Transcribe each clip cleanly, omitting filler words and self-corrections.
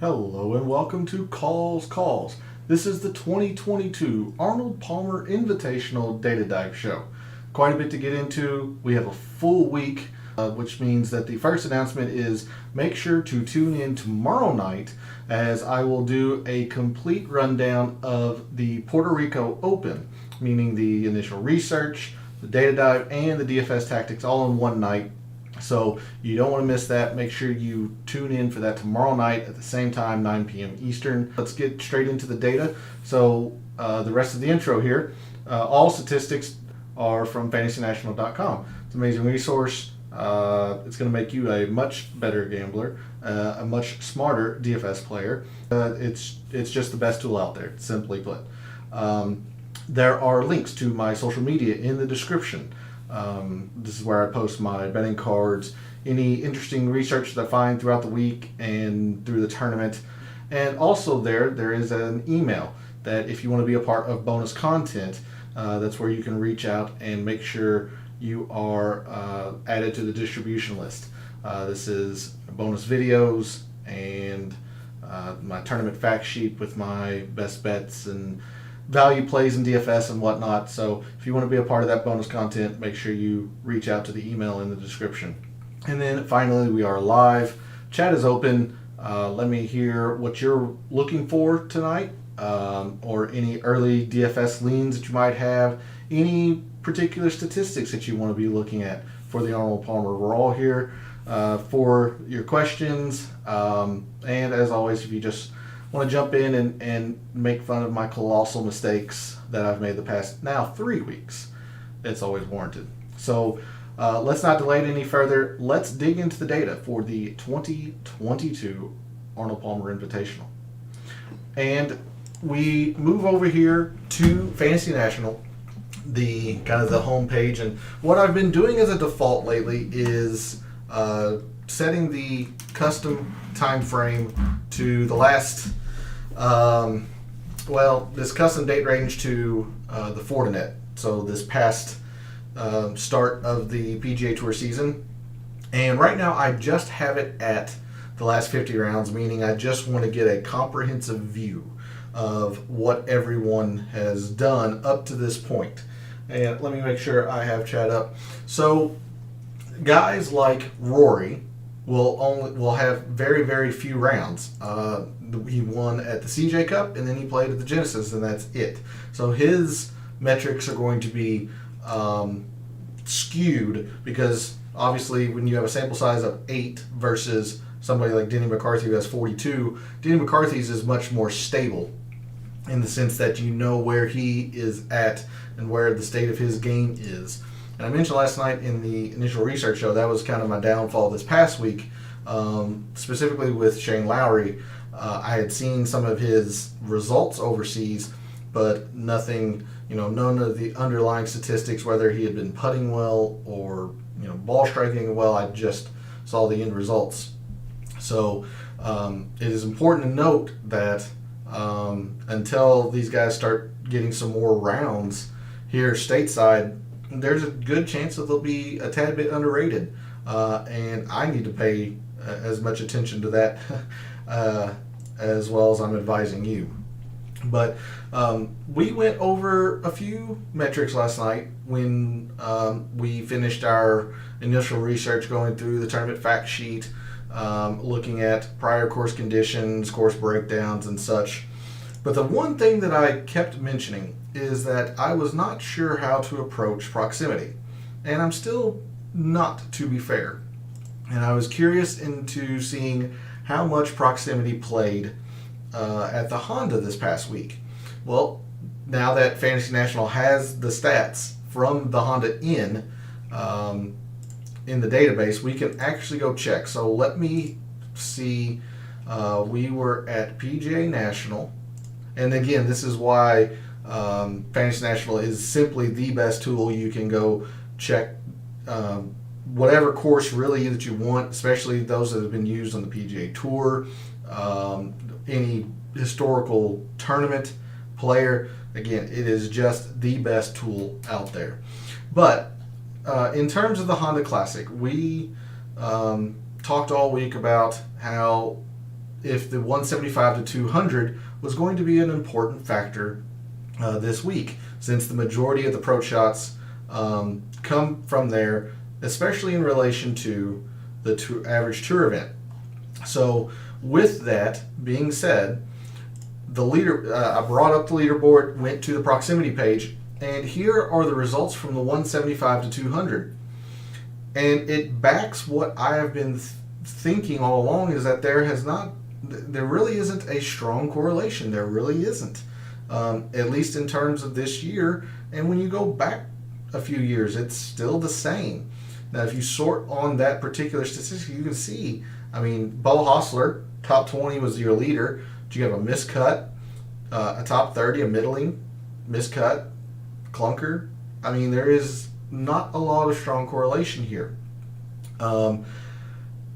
Hello and welcome to Calls. This is the 2022 Arnold Palmer Invitational Data Dive Show. Quite a bit to get into. We have a full week, which means that the first announcement is make sure to tune in tomorrow night as I will do a complete rundown of the Puerto Rico Open, meaning the initial research, the data dive, and the DFS Tactics all in one night. So you don't want to miss that. Make sure you tune in for that tomorrow night at the same time, 9 p.m. Eastern. Let's get straight into the data. So the rest of the intro here, all statistics are from fantasynational.com. It's an amazing resource. It's going to make you a much better gambler, a much smarter DFS player. It's just the best tool out there, simply put. There are links to my social media in the description. This is where I post my betting cards, any interesting research that I find throughout the week and through the tournament. And also there is an email that if you want to be a part of bonus content, that's where you can reach out and make sure you are added to the distribution list. This is bonus videos and my tournament fact sheet with my best bets and value plays in DFS and whatnot. So if you want to be a part of that bonus content, make sure you reach out to the email in the description. And then finally, we are live. Chat is open. Let me hear what you're looking for tonight, or any early DFS leans that you might have, any particular statistics that you want to be looking at for the Arnold Palmer. We're all here for your questions. And as always, if you just want to jump in and make fun of my colossal mistakes that I've made the past now 3 weeks, it's always warranted. So let's not delay it any further. Let's dig into the data for the 2022 Arnold Palmer Invitational. And we move over here to Fantasy National, the kind of the home page. And what I've been doing as a default lately is setting the custom time frame to the last this custom date range to the Fortinet. So this past start of the PGA Tour season. And right now I just have it at the last 50 rounds, meaning I just want to get a comprehensive view of what everyone has done up to this point. And let me make sure I have chat up. So guys like Rory will have very, very few rounds. He won at the CJ Cup, and then he played at the Genesis, and that's it. So his metrics are going to be skewed because obviously when you have a sample size of 8 versus somebody like Denny McCarthy who has 42, Denny McCarthy's is much more stable in the sense that you know where he is at and where the state of his game is. And I mentioned last night in the initial research show, that was kind of my downfall this past week, specifically with Shane Lowry. I had seen some of his results overseas, but nothing, none of the underlying statistics, whether he had been putting well or, ball striking well. I just saw the end results. So it is important to note that until these guys start getting some more rounds here stateside, there's a good chance that they'll be a tad bit underrated. And I need to pay as much attention to that as well as I'm advising you. But we went over a few metrics last night when we finished our initial research going through the tournament fact sheet, looking at prior course conditions, course breakdowns, and such. But the one thing that I kept mentioning is that I was not sure how to approach proximity. And I'm still not, to be fair. And I was curious into seeing how much proximity played at the Honda this past week. Well, now that Fantasy National has the stats from the Honda in the database, we can actually go check. So let me see. We were at PGA National. And again, this is why Fantasy National is simply the best tool. You can go check whatever course really that you want, especially those that have been used on the PGA Tour, any historical tournament player. Again, it is just the best tool out there. But in terms of the Honda Classic, we talked all week about how if the 175 to 200 was going to be an important factor this week, since the majority of the approach shots come from there, especially in relation to the average tour event. So with that being said, the leader, I brought up the leaderboard, went to the proximity page, and here are the results from the 175 to 200. And it backs what I have been thinking all along, is that there really isn't a strong correlation. There really isn't, at least in terms of this year. And when you go back a few years, it's still the same. Now, if you sort on that particular statistic, you can see, I mean, Bo Hostler, top 20 was your leader. You have a miscut, a top 30, a middling, miscut, clunker. I mean, there is not a lot of strong correlation here. And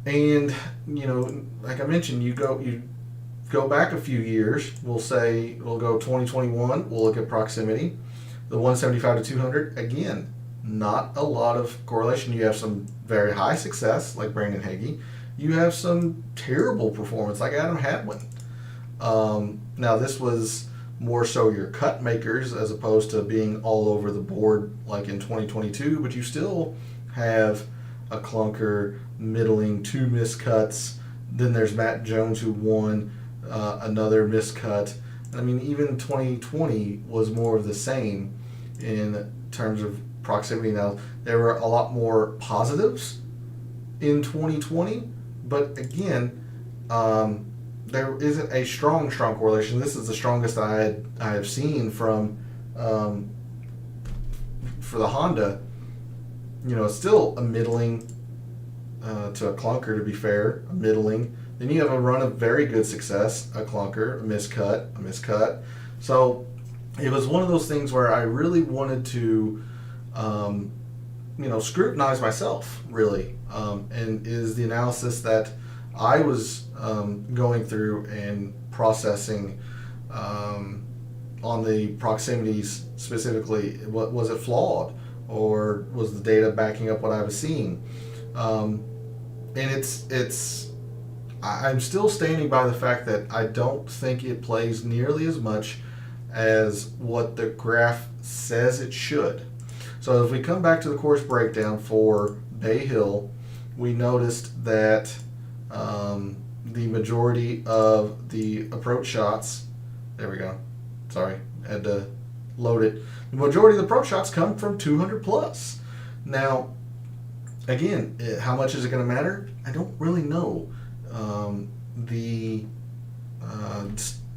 like I mentioned, you go back a few years. We'll go 2021. We'll look at proximity. The 175 to 200, again, not a lot of correlation. You have some very high success, like Brandon Hagee. You have some terrible performance, like Adam Hadwin. Now, this was more so your cut makers as opposed to being all over the board like in 2022, but you still have a clunker, middling, 2 miscuts. Then there's Matt Jones, who won, another miscut. I mean, even 2020 was more of the same in terms of proximity. Now, there were a lot more positives in 2020, but again, there isn't a strong correlation. This is the strongest I have seen from for the Honda. It's still a middling to a clunker, to be fair, a middling. Then you have a run of very good success, a clunker, a miscut. So it was one of those things where I really wanted to, scrutinize myself, really, and is the analysis that I was going through and processing on the proximities specifically. Was it flawed, or was the data backing up what I was seeing? And I'm still standing by the fact that I don't think it plays nearly as much as what the graph says it should. So if we come back to the course breakdown for Bay Hill, we noticed that the majority of the approach shots, there we go, sorry, had to load it. The majority of the approach shots come from 200 plus. Now, again, how much is it going to matter? I don't really know. The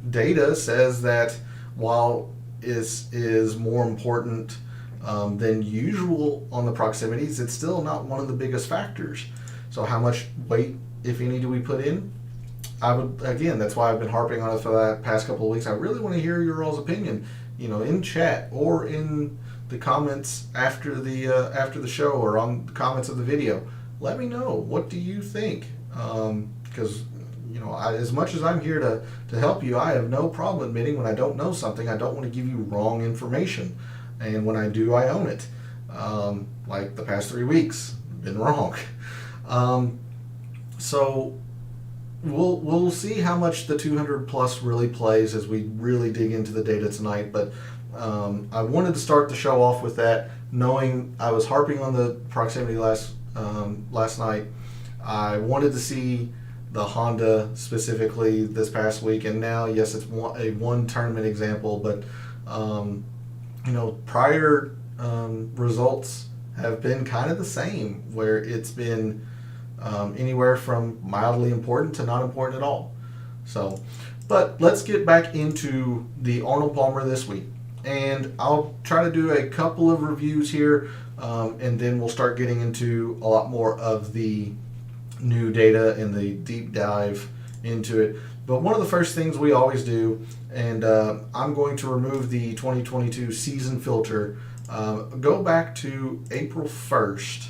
data says that while is more important than usual on the proximities, it's still not one of the biggest factors. So how much weight, if any, do we put in? That's why I've been harping on it for the past couple of weeks. I really want to hear your all's opinion, in chat or in the comments after the show, or on the comments of the video. Let me know, what do you think? Because as much as I'm here to help you, I have no problem admitting when I don't know something. I don't want to give you wrong information, and when I do, I own it. Like the past 3 weeks, been wrong. So we'll see how much the 200 plus really plays as we really dig into the data tonight. But I wanted to start the show off with that, knowing I was harping on the proximity last night. I wanted to see the Honda specifically this past week, and now, yes, it's one tournament example, but prior results have been kind of the same, where it's been anywhere from mildly important to not important at all. So, but let's get back into the Arnold Palmer this week, and I'll try to do a couple of reviews here, and then we'll start getting into a lot more of the new data and the deep dive into it. But one of the first things we always do, and I'm going to remove the 2022 season filter, go back to April 1st.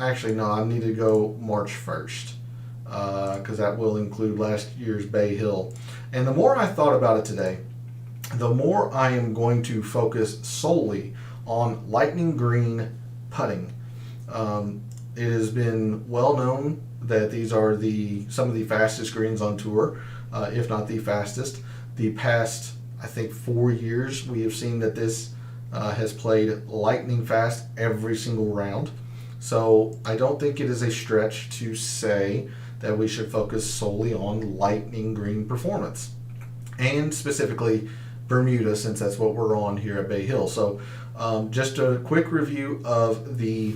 Actually, no, I need to go March 1st, because that will include last year's Bay Hill. And the more I thought about it today, the more I am going to focus solely on lightning green putting. It has been well known that these are some of the fastest greens on tour, if not the fastest. The past, I think, 4 years, we have seen that this has played lightning fast every single round. So I don't think it is a stretch to say that we should focus solely on lightning green performance, and specifically Bermuda, since that's what we're on here at Bay Hill. So just a quick review of the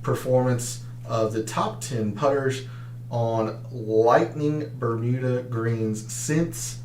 performance of the top 10 putters on lightning Bermuda greens since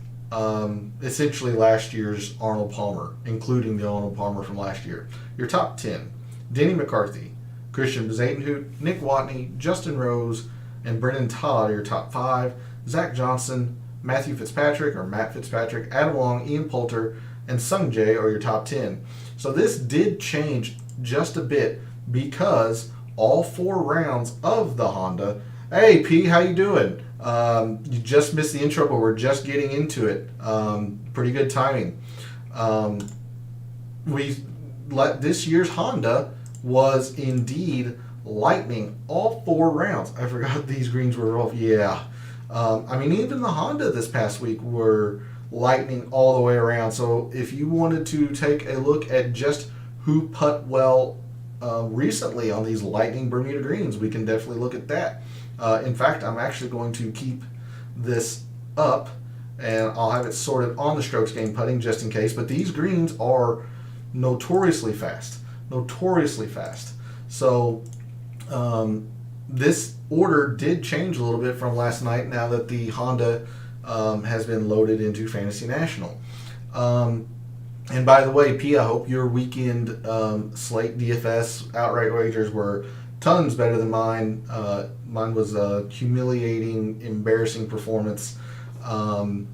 essentially last year's Arnold Palmer, including the Arnold Palmer from last year. Your top 10: Denny McCarthy, Christian Bezadenhout, Nick Watney, Justin Rose, and Brennan Todd are your top 5. Zach Johnson, Matthew Fitzpatrick or Matt Fitzpatrick, Adam Long, Ian Poulter, and Sung Jae are your top 10. So this did change just a bit because all 4 rounds of the Honda. Hey P, how you doing? You just missed the intro, but we're just getting into it. Pretty good timing. This year's Honda was indeed lightning all 4 rounds. I forgot these greens were off. Yeah. Even the Honda this past week were lightning all the way around. So if you wanted to take a look at just who putt well recently on these lightning Bermuda greens, we can definitely look at that. In fact, I'm actually going to keep this up and I'll have it sorted on the strokes game putting just in case. But these greens are notoriously fast. So this order did change a little bit from last night now that the Honda has been loaded into Fantasy National. And by the way, P, I hope your weekend slate DFS outright wagers were tons better than mine. Mine was a humiliating, embarrassing performance. And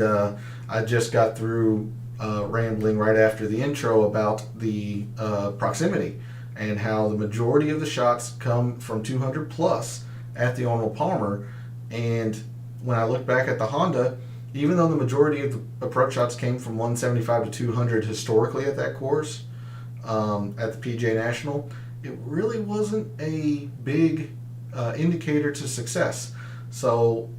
I just got through rambling right after the intro about the proximity and how the majority of the shots come from 200 plus at the Arnold Palmer. And when I look back at the Honda, even though the majority of the approach shots came from 175 to 200 historically at that course, at the PGA National, it really wasn't a big indicator to success. So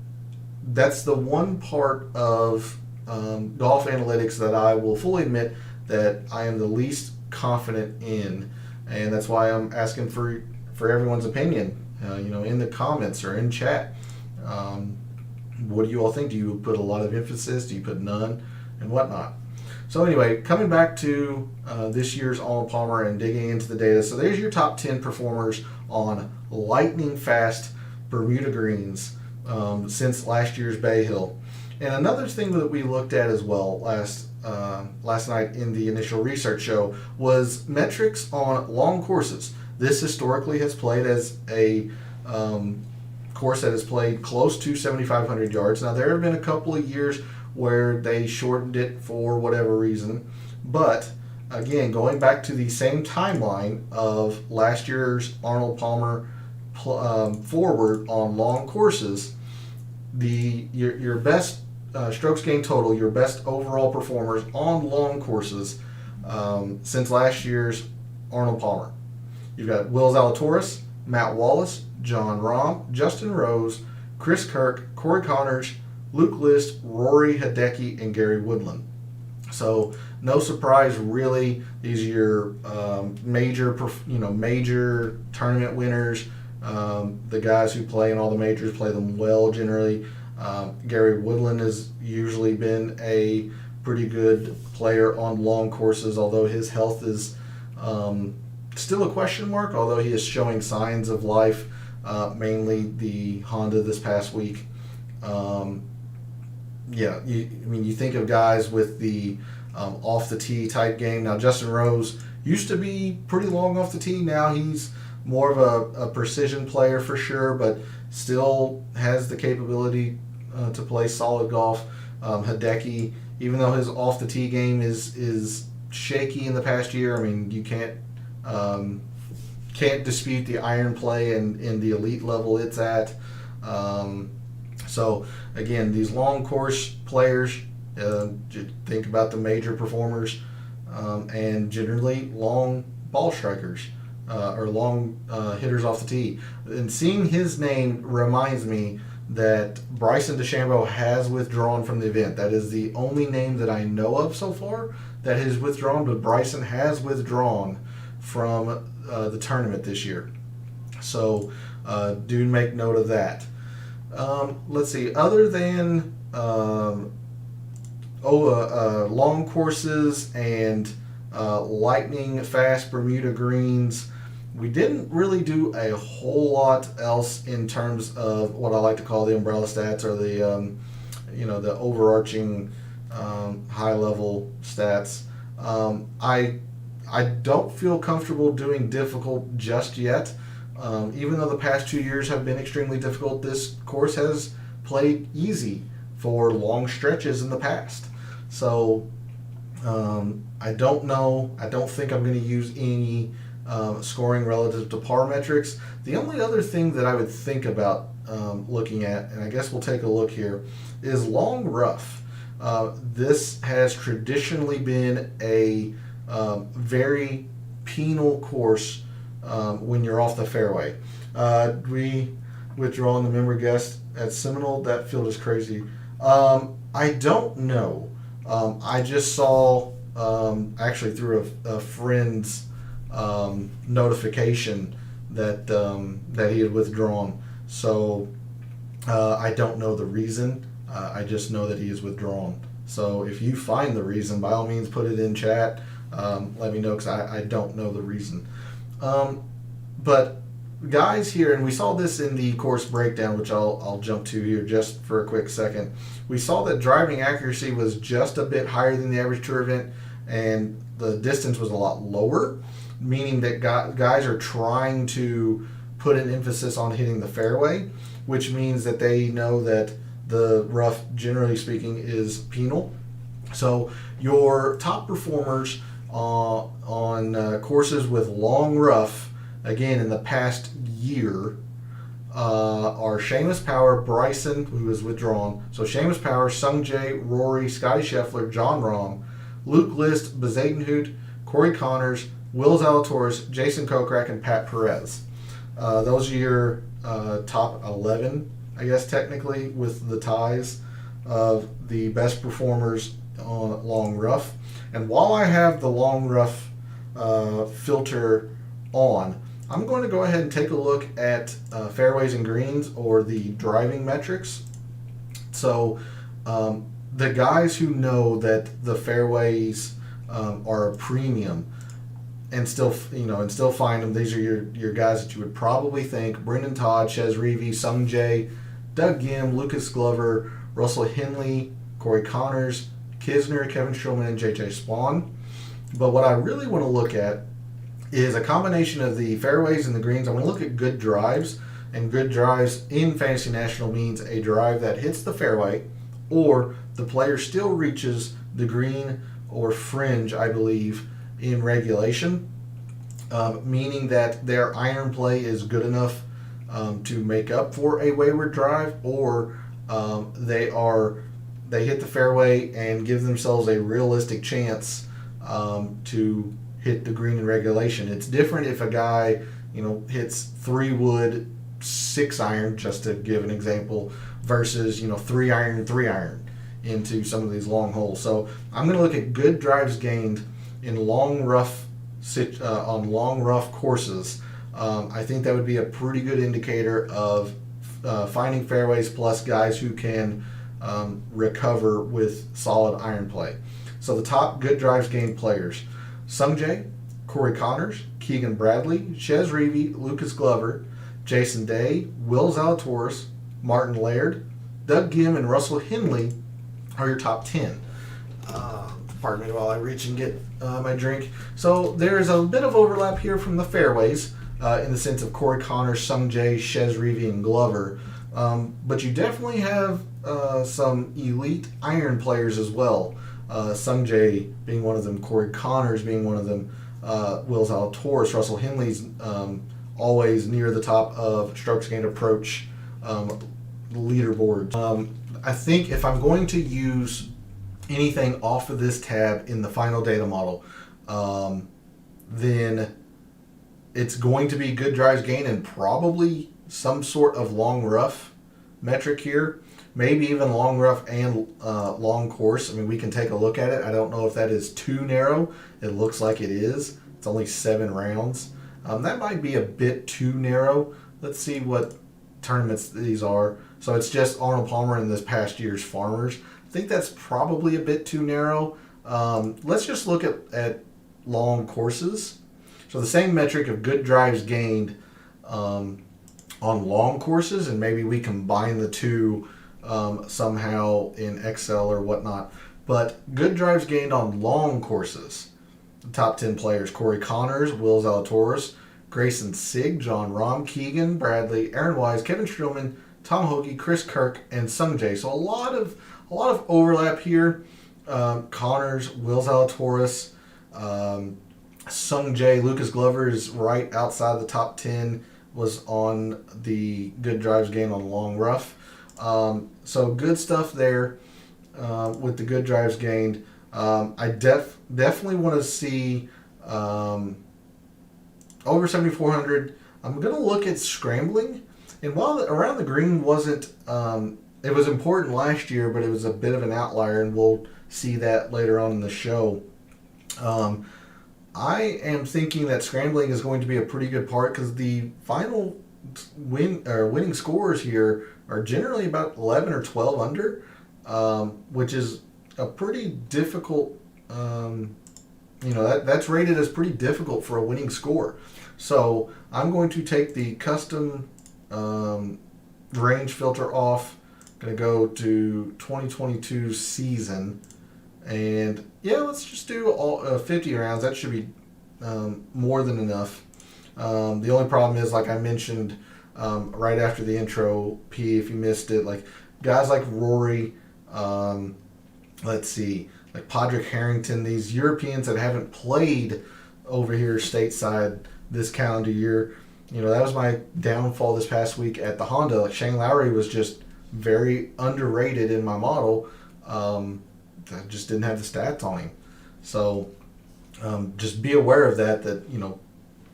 that's the one part of golf analytics that I will fully admit that I am the least confident in, and that's why I'm asking for everyone's opinion, in the comments or in chat. What do you all think? Do you put a lot of emphasis? Do you put none? And whatnot? So anyway, coming back to this year's Arnold Palmer and digging into the data. So there's your top 10 performers on lightning fast Bermuda greens since last year's Bay Hill. And another thing that we looked at as well last night in the initial research show was metrics on long courses. This historically has played as a course that has played close to 7,500 yards. Now there have been a couple of years where they shortened it for whatever reason, but again, going back to the same timeline of last year's Arnold Palmer forward on long courses, your best strokes gained total, your best overall performers on long courses since last year's Arnold Palmer. You've got Will Zalatoris, Matt Wallace, John Rahm, Justin Rose, Chris Kirk, Corey Connors, Luke List, Rory Hideki, and Gary Woodland. So no surprise, really. These are your major tournament winners. The guys who play in all the majors play them well generally. Gary Woodland has usually been a pretty good player on long courses, although his health is still a question mark, although he is showing signs of life, mainly the Honda this past week. You think of guys with the off the tee type game. Now Justin Rose used to be pretty long off the tee. Now he's more of a precision player for sure, but still has the capability to play solid golf. Hideki, even though his off the tee game is shaky in the past year, you can't dispute the iron play and in the elite level it's at. So again, these long course players, think about the major performers, and generally long ball strikers. or long hitters off the tee. And seeing his name reminds me that Bryson Dechambeau has withdrawn from the event. That is the only name that I know of so far that has withdrawn, but Bryson has withdrawn from the tournament this year. So do make note of that. Let's see. Other than long courses and lightning fast Bermuda greens, we didn't really do a whole lot else in terms of what I like to call the umbrella stats, or the the overarching high level stats. I don't feel comfortable doing difficult just yet. Even though the past 2 years have been extremely difficult, this course has played easy for long stretches in the past. So I don't know. I don't think I'm going to use any scoring relative to par metrics. The only other thing that I would think about looking at, and I guess we'll take a look here, is long rough. This has traditionally been a very penal course when you're off the fairway. We withdrawn the member guest at Seminole. That field is crazy. I don't know. I just saw actually through a friend's notification that that he had withdrawn. So I don't know the reason. I just know that he is withdrawn. So if you find the reason, by all means put it in chat. Let me know, because I don't know the reason. But guys here, and we saw this in the course breakdown, which I'll jump to here just for a quick second. We saw that driving accuracy was just a bit higher than the average tour event, and the distance was a lot lower, meaning that guys are trying to put an emphasis on hitting the fairway, which means that they know that the rough, generally speaking, is penal. So your top performers on courses with long rough, again in the past year, are Seamus Power, Bryson, who is withdrawn. So Seamus Power, Sung Jae, Rory, Scotty Scheffler, John Rahm, Luke List, Bezadenhout, Corey Connors, Will Zalatoris, Jason Kokrak, and Pat Perez. Those are your top 11, I guess, technically, with the ties of the best performers on long rough. And while I have the long rough filter on, I'm going to go ahead and take a look at fairways and greens, or the driving metrics. So the guys who know that the fairways are a premium and still find them, these are your guys that you would probably think: Brendan Todd, Chez Reavie, Sung Jae, Doug Gim, Lucas Glover, Russell Henley, Corey Connors, Kisner, Kevin Shulman, and JJ Spawn. But what I really want to look at is a combination of the fairways and the greens. I want to look at good drives, and good drives in Fantasy National means a drive that hits the fairway, or the player still reaches the green or fringe, I believe, in regulation, meaning that their iron play is good enough to make up for a wayward drive, or they hit the fairway and give themselves a realistic chance to hit the green in regulation. It's different if a guy hits 3-wood 6-iron, just to give an example, versus 3-iron into some of these long holes. So I'm going to look at good drives gained in long rough on long rough courses. I think that would be a pretty good indicator of finding fairways, plus guys who can recover with solid iron play. So the top good drives gained players: Sung Jae, Corey Connors, Keegan Bradley, Chez Reavie, Lucas Glover, Jason Day, Will Zalatoris, Martin Laird, Doug Gim, and Russell Henley are your top 10. Pardon me while I reach and get my drink. So there's a bit of overlap here from the fairways in the sense of Corey Connors, Sung Jae, Chez Reavie, and Glover. But you definitely have some elite iron players as well. Sung Jae being one of them, Corey Connors being one of them, Will Zalatoris, Russell Henley's always near the top of strokes gained approach leaderboards. I think if I'm going to use anything off of this tab in the final data model, then it's going to be good drives gained and probably some sort of long rough metric here. Maybe even long rough and long course. I mean, we can take a look at it. I don't know if that is too narrow. It looks like it is. It's only 7 rounds. That might be a bit too narrow. Let's see what tournaments these are. So it's just Arnold Palmer and this past year's Farmers. I think that's probably a bit too narrow. Let's just look at long courses. So the same metric of good drives gained on long courses, and maybe we combine the two somehow in Excel or whatnot. But good drives gained on long courses. The top 10 players: Corey Connors, Will Zalatoris, Grayson Sigg, John Rahm, Keegan Bradley, Aaron Wise, Kevin Streelman, Tom Hoge, Chris Kirk, and Sung Jae. So a lot of overlap here. Connors, Will Zalatoris, Sung Jae, Lucas Glover is right outside the top 10. Was on the good drives gained on long rough. So good stuff there with the good drives gained. I definitely want to see over 7,400. I'm going to look at scrambling. And while around the green wasn't, it was important last year, but it was a bit of an outlier, and we'll see that later on in the show. I am thinking that scrambling is going to be a pretty good part because the final winning scores here are generally about 11 or 12 under, which is a pretty difficult. That's rated as pretty difficult for a winning score. So I'm going to take the custom range filter off. Going to go to 2022 season. And yeah, let's just do all 50 rounds. That should be more than enough. The only problem is, like I mentioned right after the intro, P, if you missed it, like guys like Rory, let's see, like Padraig Harrington, these Europeans that haven't played over here stateside this calendar year. That was my downfall this past week at the Honda. Like Shane Lowry was just very underrated in my model. I just didn't have the stats on him. So just be aware of that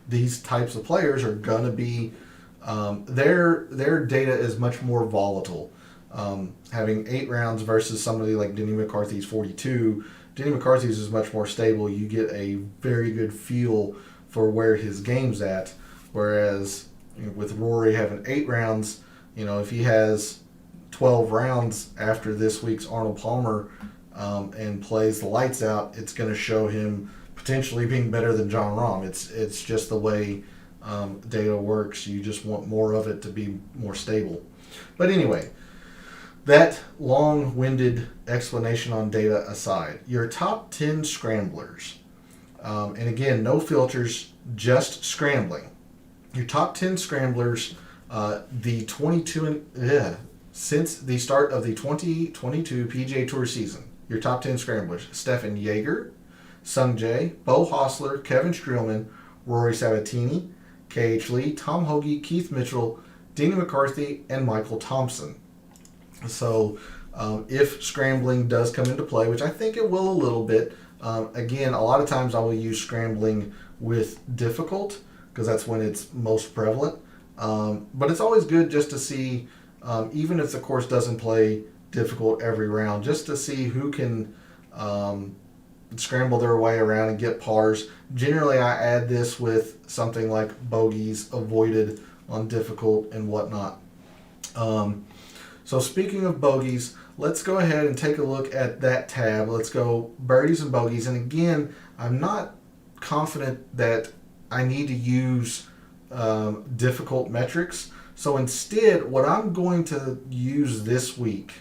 these types of players are going to be, their data is much more volatile. Having 8 rounds versus somebody like Denny McCarthy's 42. Denny McCarthy's is much more stable. You get a very good feel for where his game's at. Whereas with Rory having 8 rounds, if he has 12 rounds after this week's Arnold Palmer and plays the lights out, it's going to show him potentially being better than John Rahm. It's just the way data works. You just want more of it to be more stable. But anyway, that long-winded explanation on data aside, your top 10 scramblers, and again, no filters, just scrambling. Your top 10 scramblers, since the start of the 2022 PGA Tour season, your top 10 scramblers: Stefan Jaeger, Sung Jae, Beau Hossler, Kevin Streelman, Rory Sabatini, K.H. Lee, Tom Hoge, Keith Mitchell, Denny McCarthy, and Michael Thompson. So if scrambling does come into play, which I think it will a little bit, again, a lot of times I will use scrambling with difficult because that's when it's most prevalent. But it's always good just to see, even if the course doesn't play difficult every round, just to see who can scramble their way around and get pars. Generally, I add this with something like bogeys avoided on difficult and whatnot. So speaking of bogeys, let's go ahead and take a look at that tab. Let's go birdies and bogeys. And again, I'm not confident that I need to use difficult metrics. So instead, what I'm going to use this week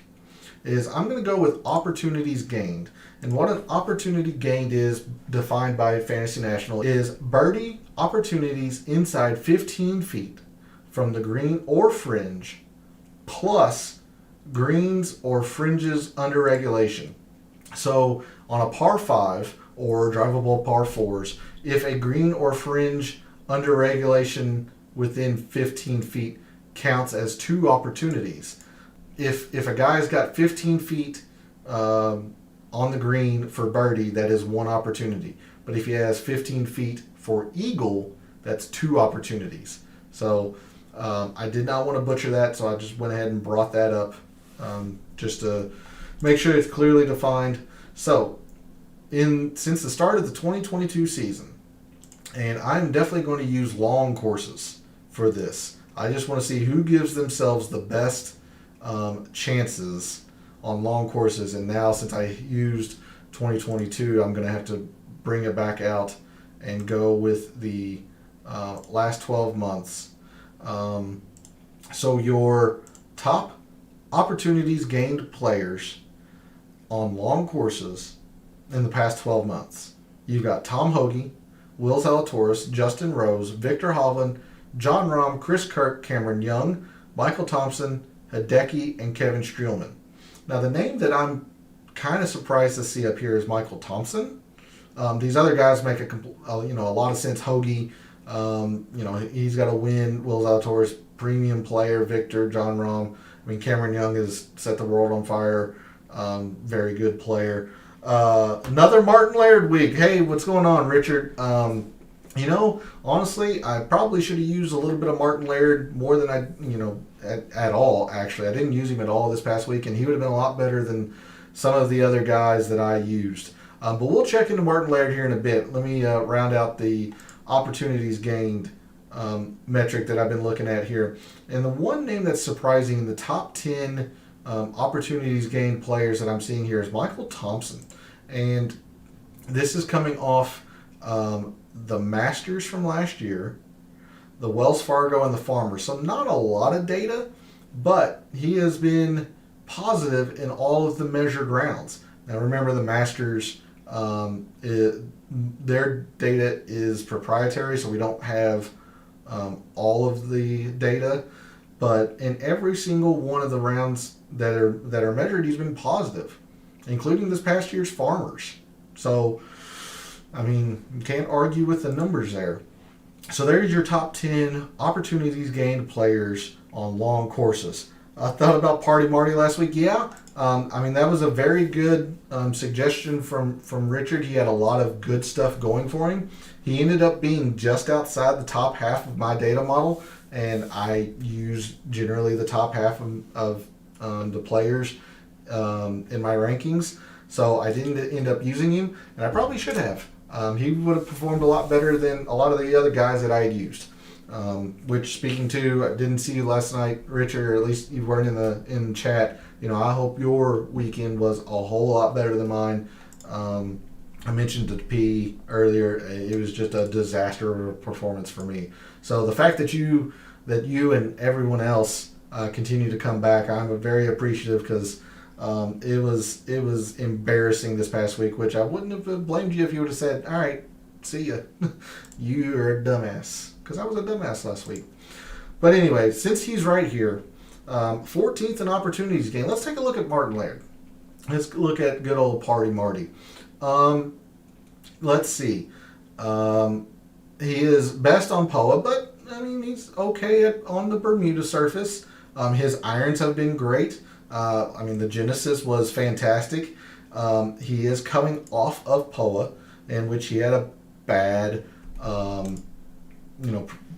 is I'm going to go with opportunities gained. And what an opportunity gained is, defined by Fantasy National, is birdie opportunities inside 15 feet from the green or fringe, plus greens or fringes under regulation. So on a par 5 or drivable par 4s, if a green or fringe under regulation within 15 feet counts as 2 opportunities. If a guy's got 15 feet on the green for birdie, that is 1 opportunity. But if he has 15 feet for eagle, That's 2 opportunities. So I did not want to butcher that, so I just went ahead and brought that up just to make sure it's clearly defined. So since the start of the 2022 season, and I'm definitely going to use long courses for this. I just want to see who gives themselves the best chances on long courses. And now, since I used 2022, I'm going to have to bring it back out and go with the last 12 months. So your top opportunities gained players on long courses in the past 12 months. You've got Tom Hoge, Will Zalatoris, Justin Rose, Victor Hovland, John Rahm, Chris Kirk, Cameron Young, Michael Thompson, Hideki, and Kevin Streelman. Now, the name that I'm kind of surprised to see up here is Michael Thompson. These other guys make a lot of sense. Hoge, he's got a win. Will Zalatoris, premium player. Victor, John Rahm. I mean, Cameron Young has set the world on fire. Very good player. Another Martin Laird week. Hey, what's going on, Richard? Honestly, I probably should have used a little bit of Martin Laird more than at all, actually. I didn't use him at all this past week, and he would have been a lot better than some of the other guys that I used. But we'll check into Martin Laird here in a bit. Let me round out the opportunities gained metric that I've been looking at here. And the one name that's surprising in the top 10 opportunities gained players that I'm seeing here is Michael Thompson. And this is coming off the Masters from last year, the Wells Fargo, and the Farmers. So not a lot of data, but he has been positive in all of the measured rounds. Now remember, the Masters, their data is proprietary, so we don't have all of the data. But in every single one of the rounds that are measured, he's been positive, including this past year's Farmers. So, I mean, you can't argue with the numbers there. So there's your top 10 opportunities gained players on long courses. I thought about Party Marty last week. Yeah, that was a very good suggestion from Richard. He had a lot of good stuff going for him. He ended up being just outside the top half of my data model, and I use generally the top half of the players in my rankings. So I didn't end up using him, and I probably should have. He would have performed a lot better than a lot of the other guys that I had used. Which, speaking to, I didn't see you last night, Richard, or at least you weren't in chat. I hope your weekend was a whole lot better than mine. I mentioned the P earlier. It was just a disaster of a performance for me. So the fact that you and everyone else continue to come back, I'm very appreciative, because it was embarrassing this past week, which I wouldn't have blamed you if you would have said, all right, see ya. You're a dumbass. Because I was a dumbass last week. But anyway, since he's right here, 14th in opportunities gained, let's take a look at Martin Laird. Let's look at good old Party Marty. Let's see. He is best on POA, but he's okay on the Bermuda surface. His irons have been great. The Genesis was fantastic. He is coming off of POA, in which he had a bad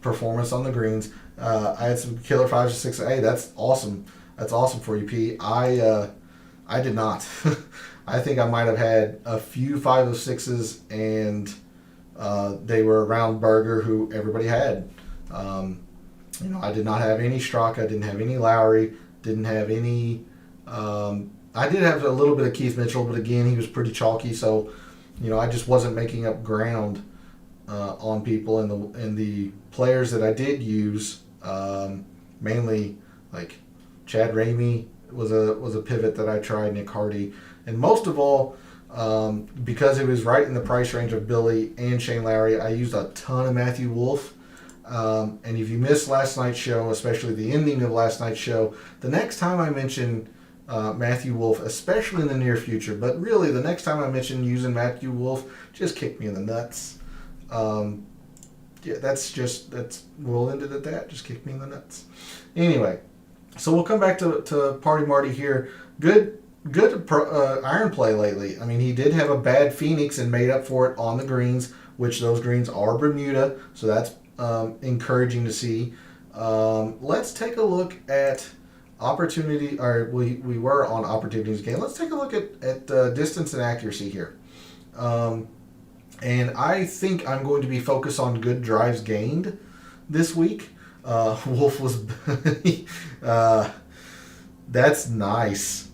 performance on the greens. I had some killer 5s or 6. Hey, that's awesome. That's awesome for you, P. I did not. I think I might have had a few 5 of 6s, and they were around Berger, who everybody had. I did not have any Straka. Didn't have any Lowry. Didn't have any. I did have a little bit of Keith Mitchell, but again, he was pretty chalky. So, I just wasn't making up ground on people, and the players that I did use, mainly like Chad Ramey was a pivot that I tried, Nick Hardy, and most of all, because it was right in the price range of Billy and Shane Lowry, I used a ton of Matthew Wolff. And if you missed last night's show, especially the ending of last night's show, the next time I mention Matthew Wolff, especially in the near future, but really the next time I mention using Matthew Wolff, just kick me in the nuts. We'll end it at that. Just kick me in the nuts. Anyway, so we'll come back to Party Marty here. Good iron play lately. He did have a bad Phoenix and made up for it on the greens, which those greens are Bermuda, so that's encouraging to see. Let's take a look at opportunity, or we were on opportunities gained. Let's take a look at distance and accuracy here. And I think I'm going to be focused on good drives gained this week. Wolf was... that's nice.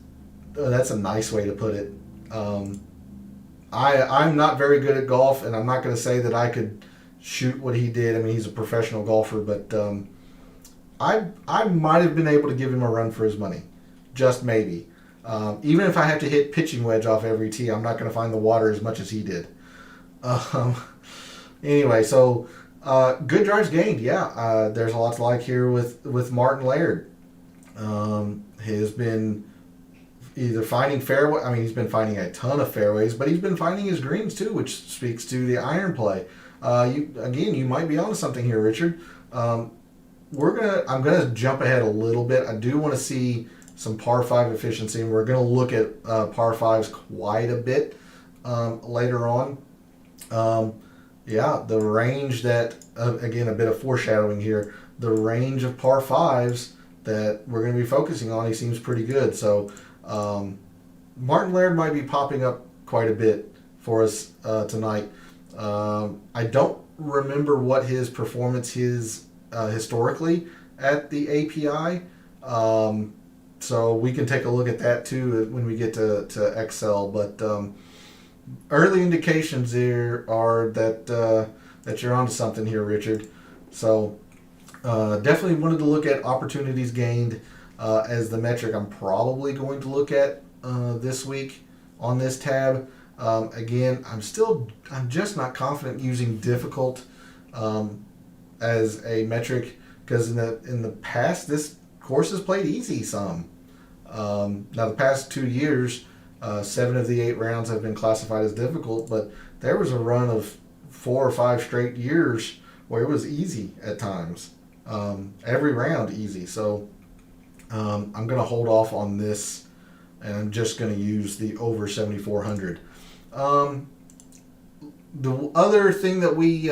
That's a nice way to put it. I'm not very good at golf, and I'm not going to say that I could shoot what he did. I mean, he's a professional golfer, but I might have been able to give him a run for his money. Just maybe. Even if I have to hit pitching wedge off every tee, I'm not going to find the water as much as he did. Anyway, so good drives gained. Yeah, there's a lot to like here with Martin Laird. Has been either finding fairway. I mean, he's been finding a ton of fairways, but he's been finding his greens too, which speaks to the iron play. You might be onto something here, Richard. I'm gonna jump ahead a little bit. I do want to see some par 5 efficiency, and we're gonna look at par 5s quite a bit later on. The range that again, a bit of foreshadowing here. The range of par 5s that we're going to be focusing on, he seems pretty good. So Martin Laird might be popping up quite a bit for us tonight. I don't remember what his performance is historically at the API. So we can take a look at that too when we get to Excel. But early indications there are that you're onto something here, Richard. So definitely wanted to look at opportunities gained as the metric I'm probably going to look at this week on this tab. Again, I'm just not confident using difficult as a metric, because in the past this course has played easy some. Now the past 2 years, 7 of the 8 rounds have been classified as difficult, but there was a run of 4 or 5 straight years where it was easy at times. Every round easy. So I'm going to hold off on this, and I'm just going to use the over 7,400. The other thing that we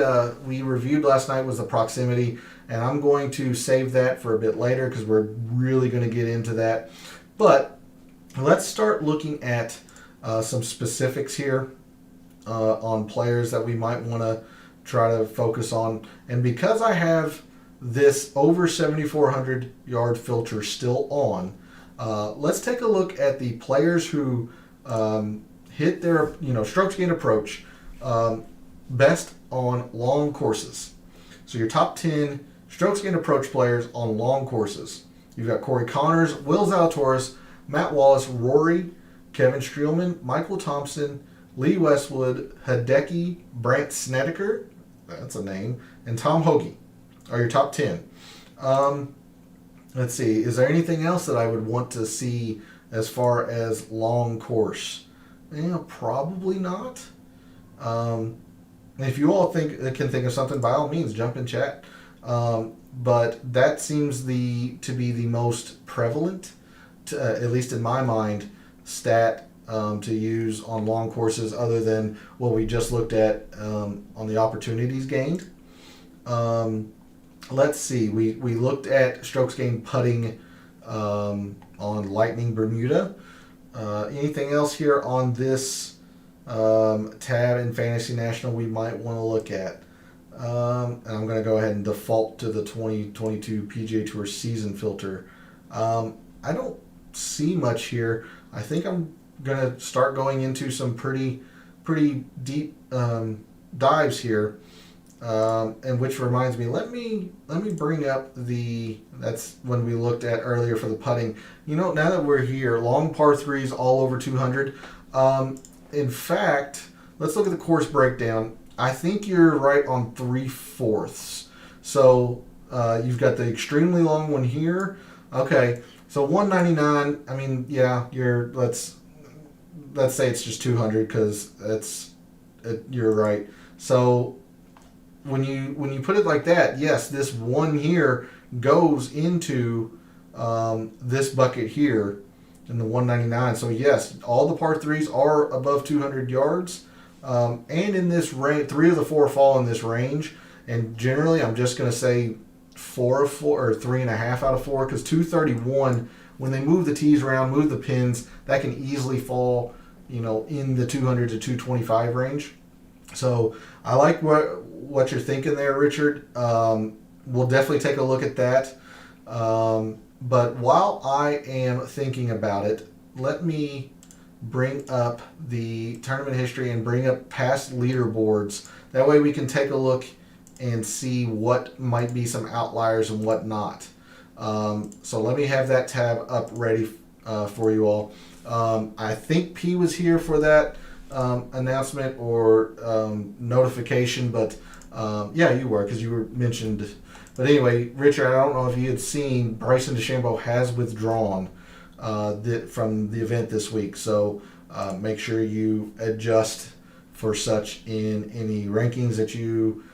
reviewed last night was the proximity, and I'm going to save that for a bit later because we're really going to get into that. But let's start looking at some specifics here on players that we might want to try to focus on. And because I have this over 7,400 yard filter still on, let's take a look at the players who hit their strokes gained approach best on long courses. So your top 10 strokes gained approach players on long courses. You've got Corey Connors, Will Zalatoris, Matt Wallace, Rory, Kevin Streelman, Michael Thompson, Lee Westwood, Hideki, Brandt Snedeker, that's a name, and Tom Hoge are your top 10. Let's see, is there anything else that I would want to see as far as long course? Probably not. If you all can think of something, by all means, jump in chat. But that seems to be the most prevalent, at least in my mind, stat to use on long courses, other than what we just looked at on the opportunities gained. Let's see. We looked at strokes gained putting on Lightning Bermuda. Anything else here on this tab in Fantasy National we might want to look at? And I'm going to go ahead and default to the 2022 PGA Tour season filter. I don't see much here. I think I'm going to start going into some pretty deep dives here. And which reminds me, let me bring up that's when we looked at earlier for the putting. Now that we're here, long par 3s all over 200. In fact, let's look at the course breakdown. I think you're right on 3/4. So you've got the extremely long one here. Okay, so 199. I mean, yeah, let's say it's just 200 because you're right. So when you put it like that, yes, this one here goes into this bucket here in the 199. So yes, all the par 3s are above 200 yards. And in this range, 3 of the 4 fall in this range. And generally, I'm just going to say 4 of 4 or 3.5 out of 4 because 231, when they move the tees around, move the pins, that can easily fall, in the 200 to 225 range. So I like what you're thinking there, Richard. We'll definitely take a look at that. But while I am thinking about it, let me bring up the tournament history and bring up past leaderboards. That way we can take a look and see what might be some outliers and what not. So let me have that tab up ready for you all. I think P was here for that announcement or notification, but yeah, you were because you were mentioned. But anyway, Richard, I don't know if you had seen Bryson Dechambeau has withdrawn from the event this week, so make sure you adjust for such in any rankings that you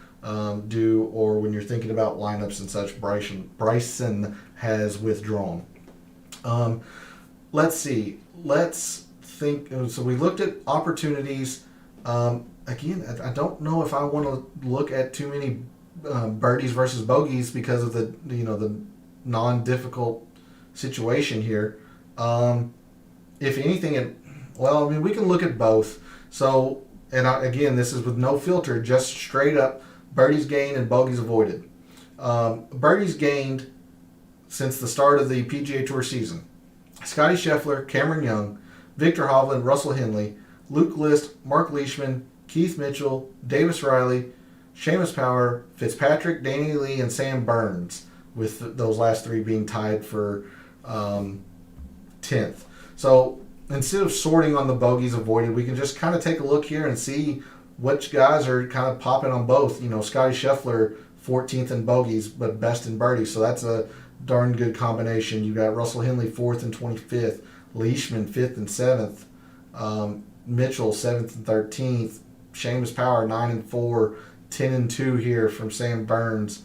do, or when you're thinking about lineups and such. Bryson has withdrawn. Let's see. Let's think. So we looked at opportunities. Again, I don't know if I want to look at too many birdies versus bogeys because of the non-difficult situation here. If anything, we can look at both. So, again, this is with no filter, just straight up birdies gained and bogeys avoided. Birdies gained since the start of the PGA Tour season: Scotty Scheffler, Cameron Young, Victor Hovland, Russell Henley, Luke List, Mark Leishman, Keith Mitchell, Davis Riley, Seamus Power, Fitzpatrick, Danny Lee, and Sam Burns, with those last three being tied for 10th. So instead of sorting on the bogeys avoided, we can just kind of take a look here and see which guys are kind of popping on both. Scotty Scheffler, 14th in bogeys, but best in birdies, so that's a darn good combination. You got Russell Henley 4th and 25th, Leishman 5th and 7th, Mitchell 7th and 13th, Seamus Power 9 and 4, 10 and 2 here from Sam Burns,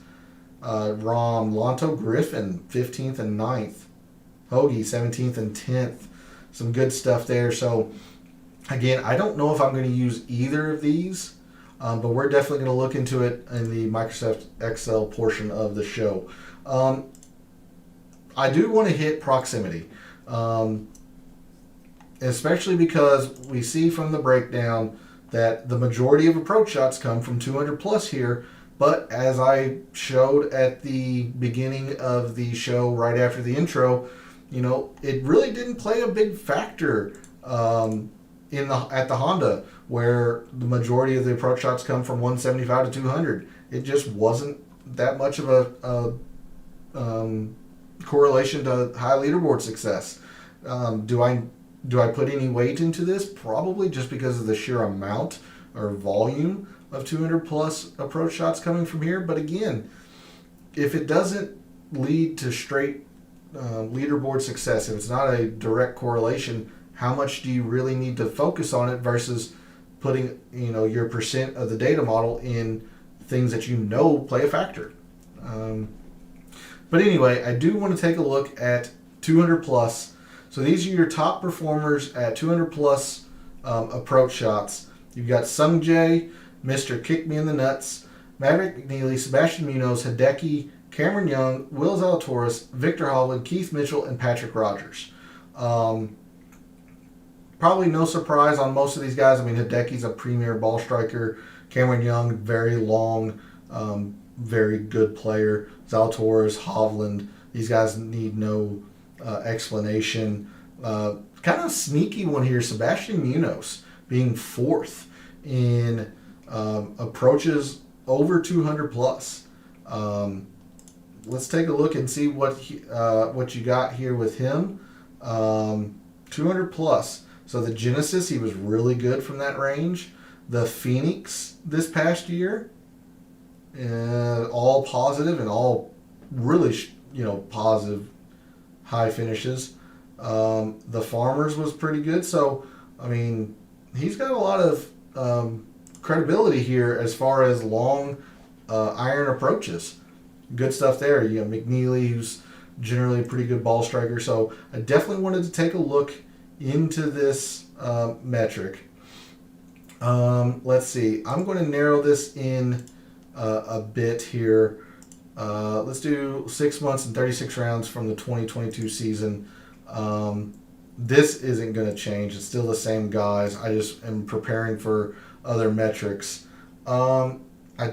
Lonto Griffin 15th and 9th, Hoagie 17th and 10th. Some good stuff there. So again, I don't know if I'm going to use either of these, but we're definitely going to look into it in the Microsoft Excel portion of the show. I do want to hit proximity, especially because we see from the breakdown that the majority of approach shots come from 200 plus here. But as I showed at the beginning of the show, right after the intro, it really didn't play a big factor at the Honda, where the majority of the approach shots come from 175 to 200. It just wasn't that much of a correlation to high leaderboard success. Do I put any weight into this? Probably, just because of the sheer amount or volume of 200 plus approach shots coming from here. But again, if it doesn't lead to straight leaderboard success, if it's not a direct correlation, how much do you really need to focus on it versus putting your percent of the data model in things that play a factor? But anyway, I do want to take a look at 200 plus. So these are your top performers at 200 plus approach shots. You've got Sung Jae, Mr. Kick Me in the Nuts, Maverick McNeely, Sebastian Munoz, Hideki, Cameron Young, Will Zalatoris, Victor Hovland, Keith Mitchell, and Patrick Rogers. Probably no surprise on most of these guys. Hideki's a premier ball striker. Cameron Young, very long, very good player. Zalatoris, Hovland, these guys need no explanation. Kind of sneaky one here, Sebastian Munoz being 4th in approaches over 200 plus. Let's take a look and see what you got here with him. 200 plus. So the Genesis, he was really good from that range. The Phoenix this past year, all positive and all really positive high finishes. The Farmers was pretty good. So he's got a lot of credibility here as far as long iron approaches. Good stuff there. You got McNeely, who's generally a pretty good ball striker. So I definitely wanted to take a look into this metric. Let's see. I'm going to narrow this in a bit here. Let's do 6 months and 36 rounds from the 2022 season. This isn't going to change. It's still the same guys. I just am preparing for other metrics. I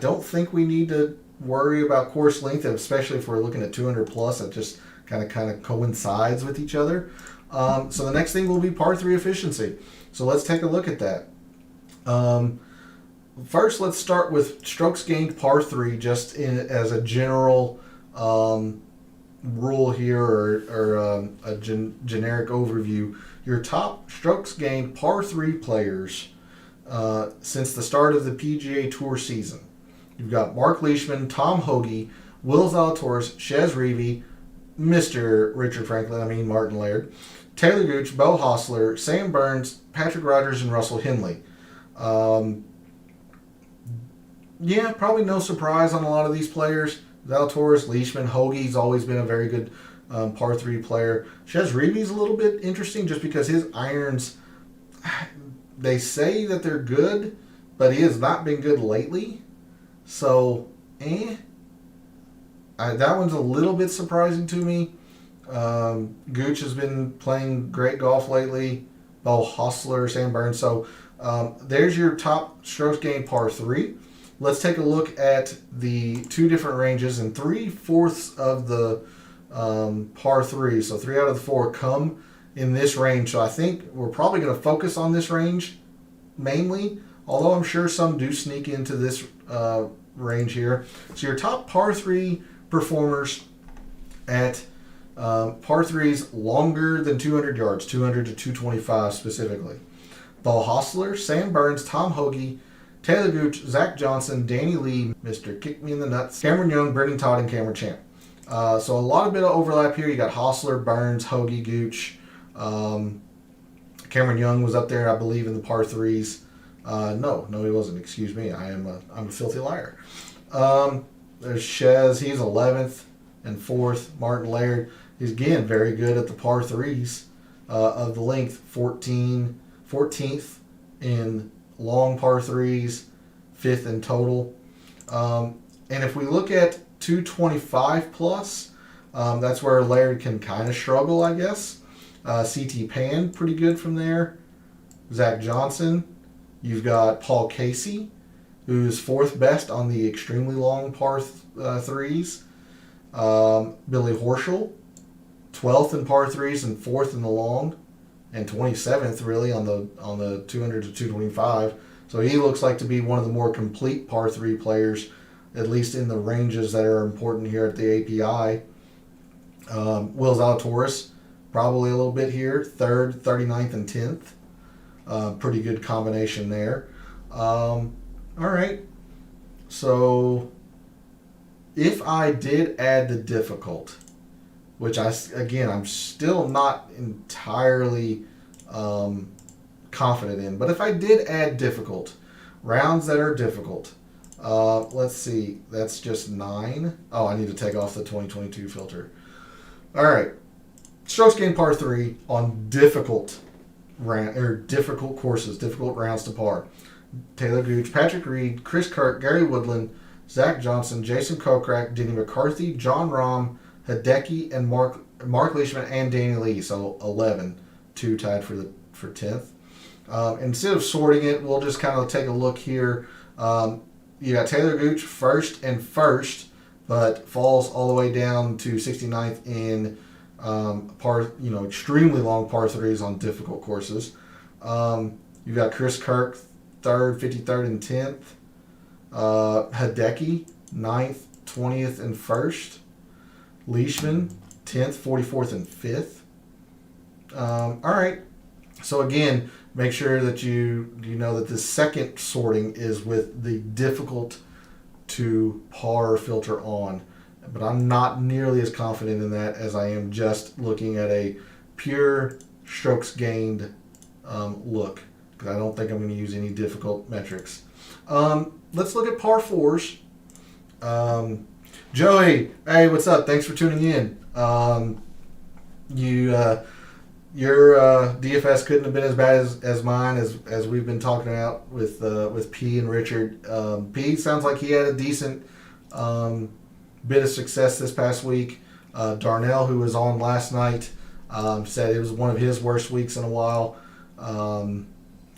don't think we need to worry about course length, especially if we're looking at 200 plus. That just kind of coincides with each other. So the next thing will be par 3 efficiency. So let's take a look at that. First, let's start with strokes gained par 3, just as a general rule here, or a generic overview. Your top strokes gained par 3 players since the start of the PGA Tour season. You've got Mark Leishman, Tom Hoge, Will Zalatoris, Chez Reavie, Mr. Richard Franklin, Martin Laird, Taylor Gooch, Beau Hossler, Sam Burns, Patrick Rogers, and Russell Henley. Yeah, probably no surprise on a lot of these players. Zalatoris, Leishman, Hoagie's always been a very good par 3 player. Chez Reavie's a little bit interesting just because his irons, they say that they're good, but he has not been good lately. So, that one's a little bit surprising to me. Gooch has been playing great golf lately. Beau Hossler, Sam Burns. So, there's your top strokes gained par 3. Let's take a look at the 2 different ranges, and 3/4 of the par 3, so 3 out of the 4 come in this range. So I think we're probably going to focus on this range mainly, although I'm sure some do sneak into this range here. So your top par 3 performers at par 3s longer than 200 yards, 200 to 225 specifically. Beau Hossler, Sam Burns, Tom Hoge, Taylor Gooch, Zach Johnson, Danny Lee, Mr. Kick Me in the Nuts, Cameron Young, Brendan Todd, and Cameron Champ. So a lot of bit of overlap here. You got Hossler, Burns, Hoge, Gooch. Cameron Young was up there, I believe, in the par 3s. No, he wasn't. Excuse me. I'm a filthy liar. There's Chez. He's 11th and 4th. Martin Laird. He's, again, very good at the par 3s of the length. 14th in long par 3s, 5th in total. And if we look at 225 plus, that's where Laird can kind of struggle, I guess. CT Pan, pretty good from there. Zach Johnson. You've got Paul Casey, who's 4th best on the extremely long par 3s. Billy Horschel, 12th in par 3s and 4th in the long, and 27th really on the 200 to 225. So he looks like to be one of the more complete par 3 players, at least in the ranges that are important here at the API. Will Zalatoris, probably a little bit here, 3rd, 39th, and 10th. Pretty good combination there. All right. So if I did add the difficult, which I'm still not entirely confident in, but if I did add difficult, rounds that are difficult, let's see, that's just 9. Oh, I need to take off the 2022 filter. All right. Strokes gained par 3 on difficult courses, difficult rounds to par. Taylor Gooch, Patrick Reed, Chris Kirk, Gary Woodland, Zach Johnson, Jason Kokrak, Denny McCarthy, John Rahm, Hideki, and Mark Leishman, and Danny Lee. So 11, 2 tied for 10th. Instead of sorting it, we'll just kind of take a look here. You got Taylor Gooch first, but falls all the way down to 69th in extremely long par 3s on difficult courses. You got Chris Kirk, 3rd, 53rd, and 10th. Hideki, 9th, 20th, and 1st. Leishman, 10th, 44th, and 5th. All right. So again, make sure that you know that the second sorting is with the difficult to par filter on. But I'm not nearly as confident in that as I am just looking at a pure strokes gained look, because I don't think I'm going to use any difficult metrics. Let's look at par 4s. Joey, hey, what's up? Thanks for tuning in. your DFS couldn't have been as bad as mine, as we've been talking about with P and Richard. P sounds like he had a decent bit of success this past week. Darnell, who was on last night, said it was one of his worst weeks in a while.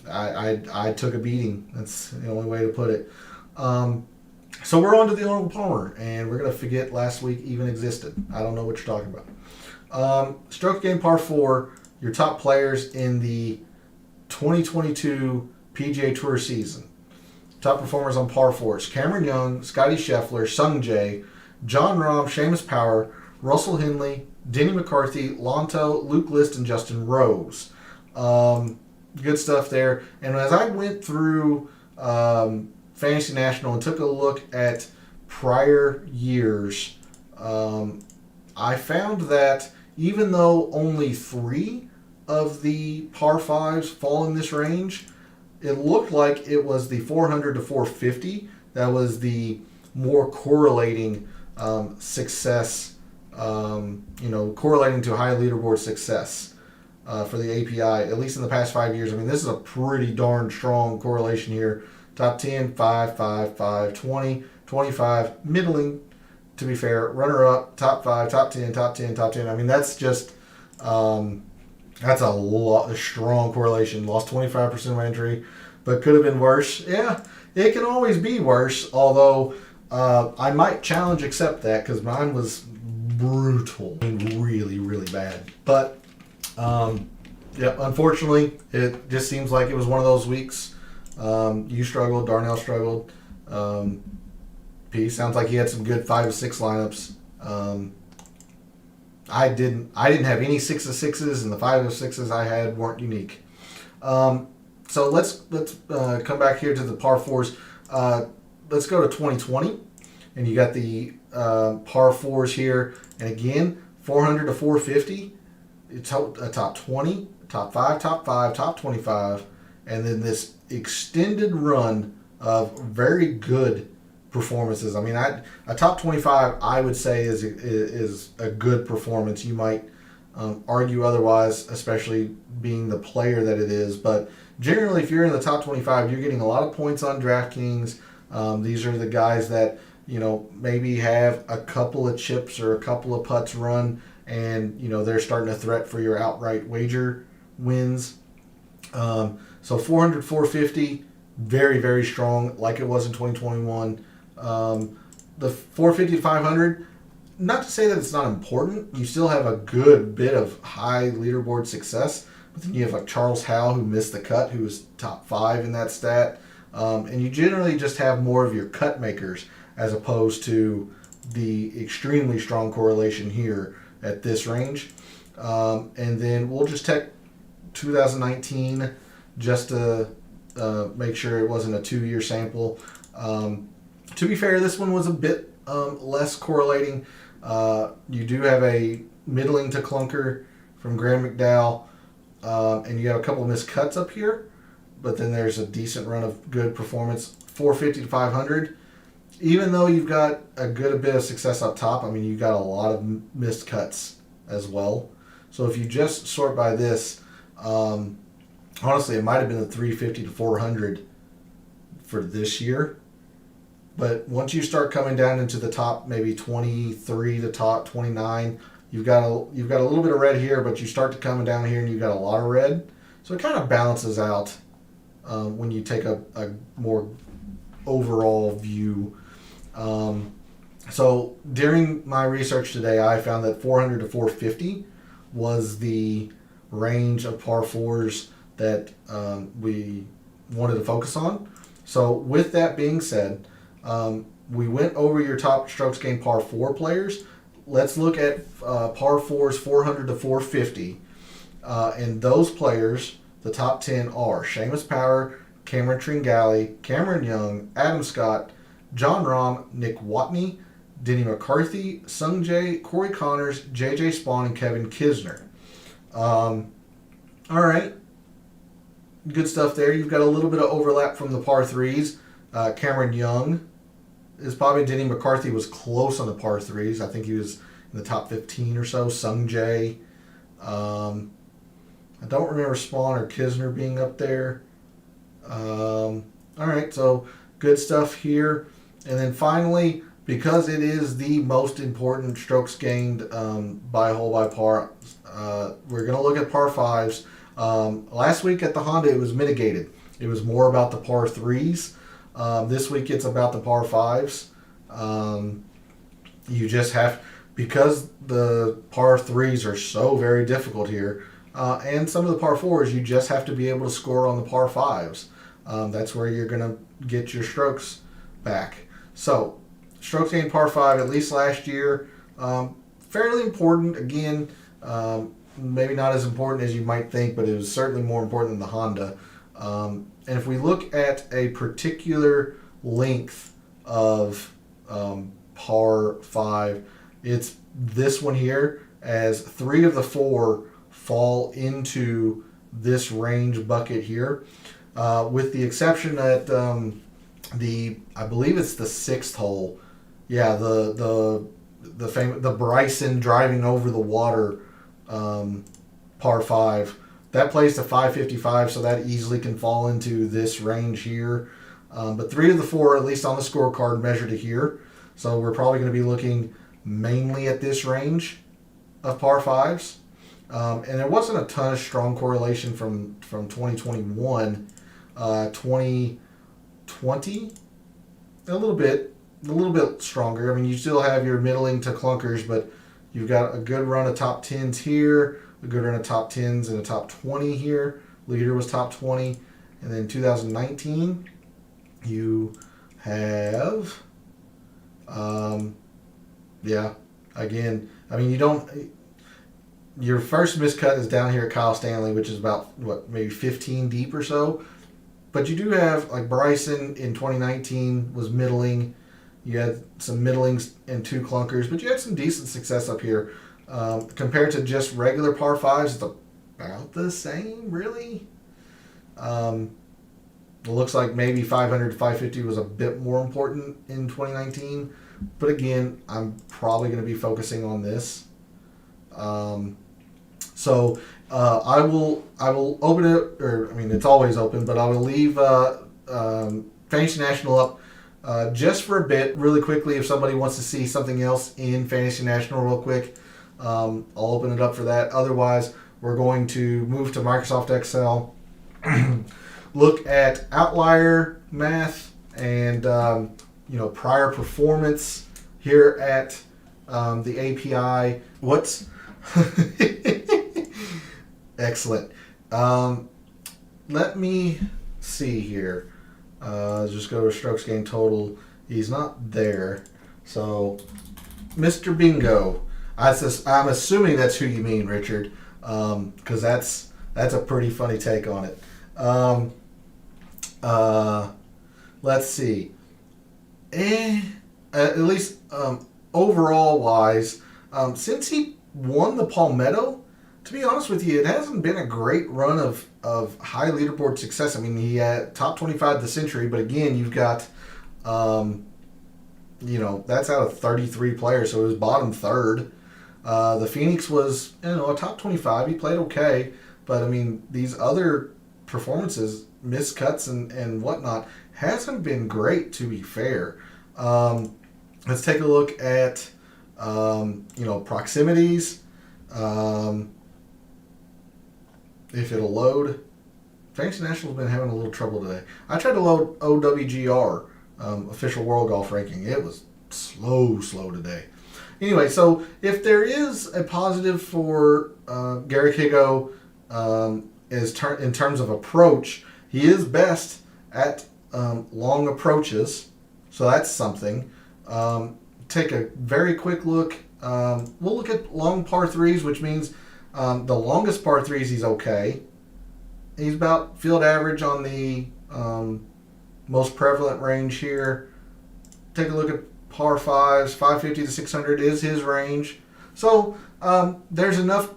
I took a beating. That's the only way to put it. So we're on to the Arnold Palmer, and we're going to forget last week even existed. I don't know what you're talking about. Stroke game par 4, your top players in the 2022 PGA Tour season. Top performers on par 4s: Cameron Young, Scotty Scheffler, Sung Jae, Jon Rahm, Seamus Power, Russell Henley, Denny McCarthy, Lonto, Luke List, and Justin Rose. Good stuff there. And as I went through Fantasy National and took a look at prior years, I found that even though only 3 of the par 5s fall in this range, it looked like it was the 400 to 450 that was the more correlating success, correlating to high leaderboard success for the API, at least in the past 5 years. I mean, this is a pretty darn strong correlation here. Top 10, 5, 5, 5, 20, 25, middling, to be fair. Runner-up, top 5, top 10, top 10, top 10. I mean, that's just, that's a strong correlation. Lost 25% of my entry, but could have been worse. Yeah, it can always be worse, although I might challenge accept that because mine was brutal and really, really bad. But, unfortunately, it just seems like it was one of those weeks. You struggled, Darnell struggled. P sounds like he had some good 5 of 6 lineups. I didn't have any 6 of 6s, and the 5 of 6s I had weren't unique. So let's come back here to the par 4s. Let's go to 2020, and you got the par 4s here, and again 400 to 450. It's a top 20, top 5, top 5, top 25, and then this extended run of very good performances. I mean, a top 25, I would say, is a good performance. You might argue otherwise, especially being the player that it is. But generally, if you're in the top 25, you're getting a lot of points on DraftKings. These are the guys that, maybe have a couple of chips or a couple of putts run, and, they're starting to threat for your outright wager wins. So 400, 450, very, very strong, like it was in 2021. The 450 to 500, not to say that it's not important. You still have a good bit of high leaderboard success. But then you have like Charles Howell, who missed the cut, who was top 5 in that stat. And you generally just have more of your cut makers as opposed to the extremely strong correlation here at this range. And then we'll just take 2019 just to make sure it wasn't a 2-year sample. To be fair, this one was a bit less correlating. You do have a middling to clunker from Graham McDowell, and you have a couple of missed cuts up here, but then there's a decent run of good performance. 450 to 500. Even though you've got a good bit of success up top, I mean, you got a lot of missed cuts as well. So if you just sort by this, honestly, it might have been the 350 to 400 for this year. But once you start coming down into the top, maybe 23 to top 29, you've got a little bit of red here, but you start to come down here and you've got a lot of red. So it kind of balances out when you take a more overall view. So during my research today, I found that 400 to 450 was the range of par 4s that we wanted to focus on. So with that being said, we went over your top strokes gained par 4 players. Let's look at par 4s 400 to 450. And those players, the top 10 are Seamus Power, Cameron Tringale, Cameron Young, Adam Scott, Jon Rahm, Nick Watney, Denny McCarthy, Sung Jae, Corey Connors, JJ Spawn, and Kevin Kisner. All right. Good stuff there. You've got a little bit of overlap from the par 3s. Cameron Young is probably, Denny McCarthy was close on the par 3s. I think he was in the top 15 or so. Sung Jae. I don't remember Spawn or Kisner being up there. All right, so good stuff here. And then finally, because it is the most important strokes gained by hole by par, we're going to look at par fives. Last week at the Honda, it was mitigated. It was more about the par threes. This week, it's about the par fives. You just have, because the par threes are so very difficult here, and some of the par fours, you just have to be able to score on the par fives. That's where you're going to get your strokes back. So, strokes gained par 5, at least last year, fairly important. Again, maybe not as important as you might think, but it was certainly more important than the Honda. And if we look at a particular length of par 5, it's this one here, as 3 of the 4 fall into this range bucket here. With the exception that I believe it's the 6th hole. Yeah, the Bryson driving over the water par 5. That plays to 555, so that easily can fall into this range here. But 3 of the 4, at least on the scorecard, measure to here. So we're probably going to be looking mainly at this range of par 5s. And there wasn't a ton of strong correlation from 2021. 2020, a little bit stronger. I mean, you still have your middling to clunkers, but you've got a good run of top 10s here, a good run of top 10s and a top 20 here. Leader was top 20. And then 2019, you have, again, I mean, your first miscut is down here at Kyle Stanley, which is about, maybe 15 deep or so. But you do have, like Bryson in 2019 was middling. You had some middlings and 2 clunkers, but you had some decent success up here. Compared to just regular par 5s, it's about the same, really. It looks like maybe 500 to 550 was a bit more important in 2019. But again, I'm probably going to be focusing on this. So I will open it, or I mean it's always open, but I will leave Fantasy National up just for a bit, really quickly. If somebody wants to see something else in Fantasy National real quick, I'll open it up for that. Otherwise, we're going to move to Microsoft Excel, look at outlier math and prior performance here at the API. Excellent. Let me see here. Just go to strokes gained total. He's not there. So, Mr. Bingo. I'm assuming that's who you mean, Richard, because that's a pretty funny take on it. Let's see. At least overall wise, since he won the Palmetto, to be honest with you, it hasn't been a great run of high leaderboard success. I mean, he had top 25 the Century, but again, you've got, that's out of 33 players, so it was bottom third. The Phoenix was, a top 25. He played okay, but I mean, these other performances, miscuts and whatnot, hasn't been great, to be fair. Let's take a look at, proximities. If it'll load. Fantasy National's been having a little trouble today. I tried to load OWGR, official World Golf Ranking. It was slow today. Anyway, so if there is a positive for Gary Kigo in terms of approach, he is best at long approaches. So that's something. Take a very quick look. We'll look at long par 3s, which means the longest par 3s he's okay. He's about field average on the most prevalent range here. Take a look at par 5s. 550 to 600 is his range. So there's enough.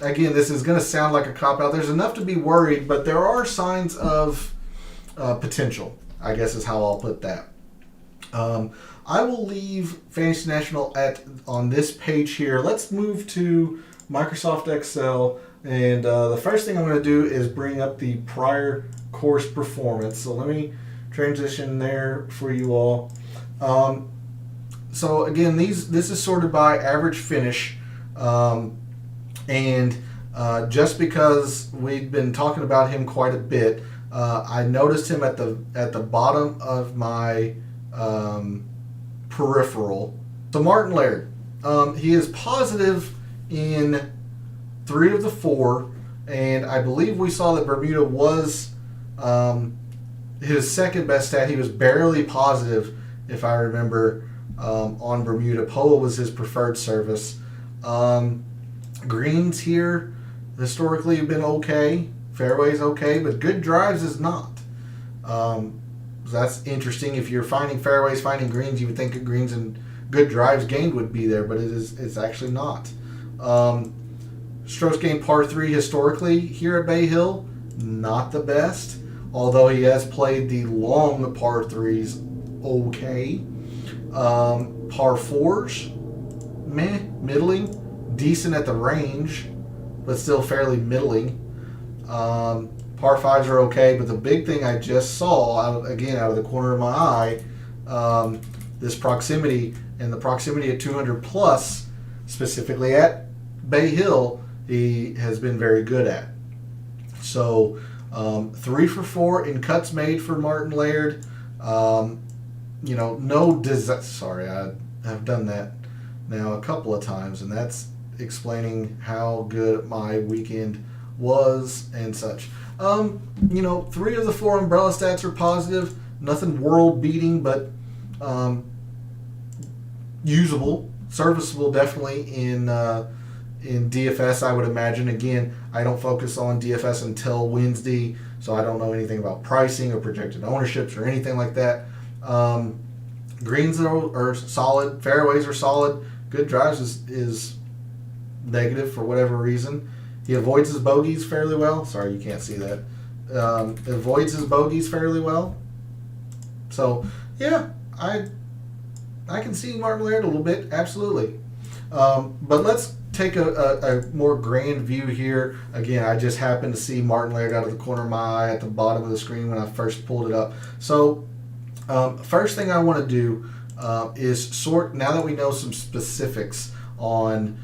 Again, this is going to sound like a cop-out. There's enough to be worried, but there are signs of potential, I guess is how I'll put that. I will leave Fantasy National on this page here. Let's move to Microsoft Excel. And the first thing I'm going to do is bring up the prior course performance. So let me transition there for you all. So again, this is sorted by average finish, and just because we've been talking about him quite a bit, I noticed him at the bottom of my peripheral. So Martin Laird, he is positive in 3 of the 4, and I believe we saw that Bermuda was his second best stat. He was barely positive, if I remember, on Bermuda. Polo was his preferred surface. Greens here historically have been okay. Fairways okay, but good drives is not. That's interesting. If you're finding fairways, finding greens, you would think greens and good drives gained would be there, but it's actually not. Strokes gained par 3 historically here at Bay Hill, not the best, although he has played the long par 3s okay. Par 4s, middling, decent at the range, but still fairly middling. Par 5s are okay, but the big thing I just saw, out of the corner of my eye, this proximity, and the proximity at 200 plus, specifically at Bay Hill, he has been very good at. So 3 for 4 in cuts made for Martin Laird. Sorry, I have done that now a couple of times, and that's explaining how good my weekend was and such. 3 of the 4 umbrella stats are positive. Nothing world beating, but usable, serviceable, definitely in DFS, I would imagine. Again, I don't focus on DFS until Wednesday, so I don't know anything about pricing or projected ownerships or anything like that. Greens are solid. Fairways are solid. Good drives is negative for whatever reason. He avoids his bogeys fairly well. Sorry, you can't see that. Avoids his bogeys fairly well. So, yeah, I can see Martin Laird a little bit, absolutely. But let's take a more grand view here. Again, I just happened to see Martin Laird out of the corner of my eye at the bottom of the screen when I first pulled it up. So, first thing I want to do is sort, now that we know some specifics on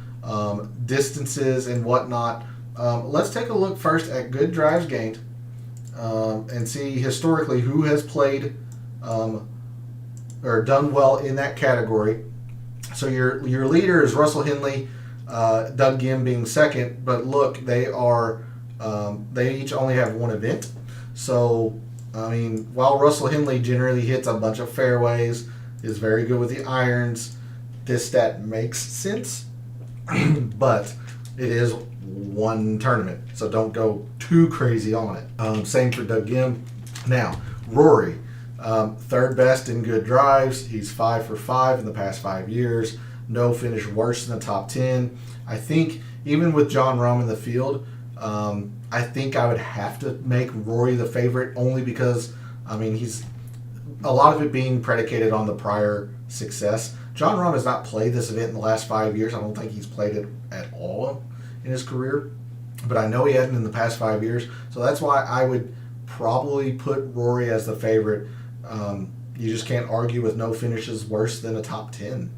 distances and whatnot, let's take a look first at good drives gained and see historically who has played or done well in that category. So your leader is Russell Henley, Doug Gim being second, but look, they each only have one event. So, I mean, while Russell Henley generally hits a bunch of fairways, is very good with the irons, this stat makes sense, but it is one tournament, so don't go too crazy on it. Same for Doug Gim. Now, Rory, third best in good drives. He's 5 for 5 in the past 5 years. No finish worse than the top 10. I think even with John Rahm in the field, I think I would have to make Rory the favorite, only because, I mean, he's a lot of it being predicated on the prior success. John Rahm has not played this event in the last 5 years. I don't think he's played it at all in his career, but I know he hasn't in the past 5 years. So that's why I would probably put Rory as the favorite. You just can't argue with no finishes worse than a top 10.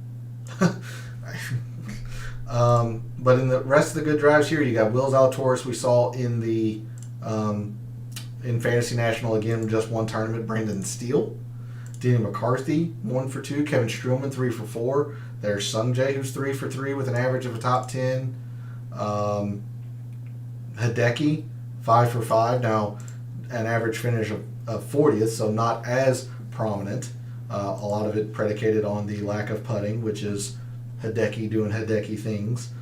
But in the rest of the good drives here, you got Will Zalatoris, we saw in the in Fantasy National, again, just one tournament, Brandon Steele. Denny McCarthy, 1 for 2. Kevin Struman, 3 for 4. There's Sungjae, who's 3 for 3 with an average of a top 10. Hideki, 5 for 5. Now, an average finish of 40th, so not as prominent. A lot of it predicated on the lack of putting, which is Hideki doing Hideki things.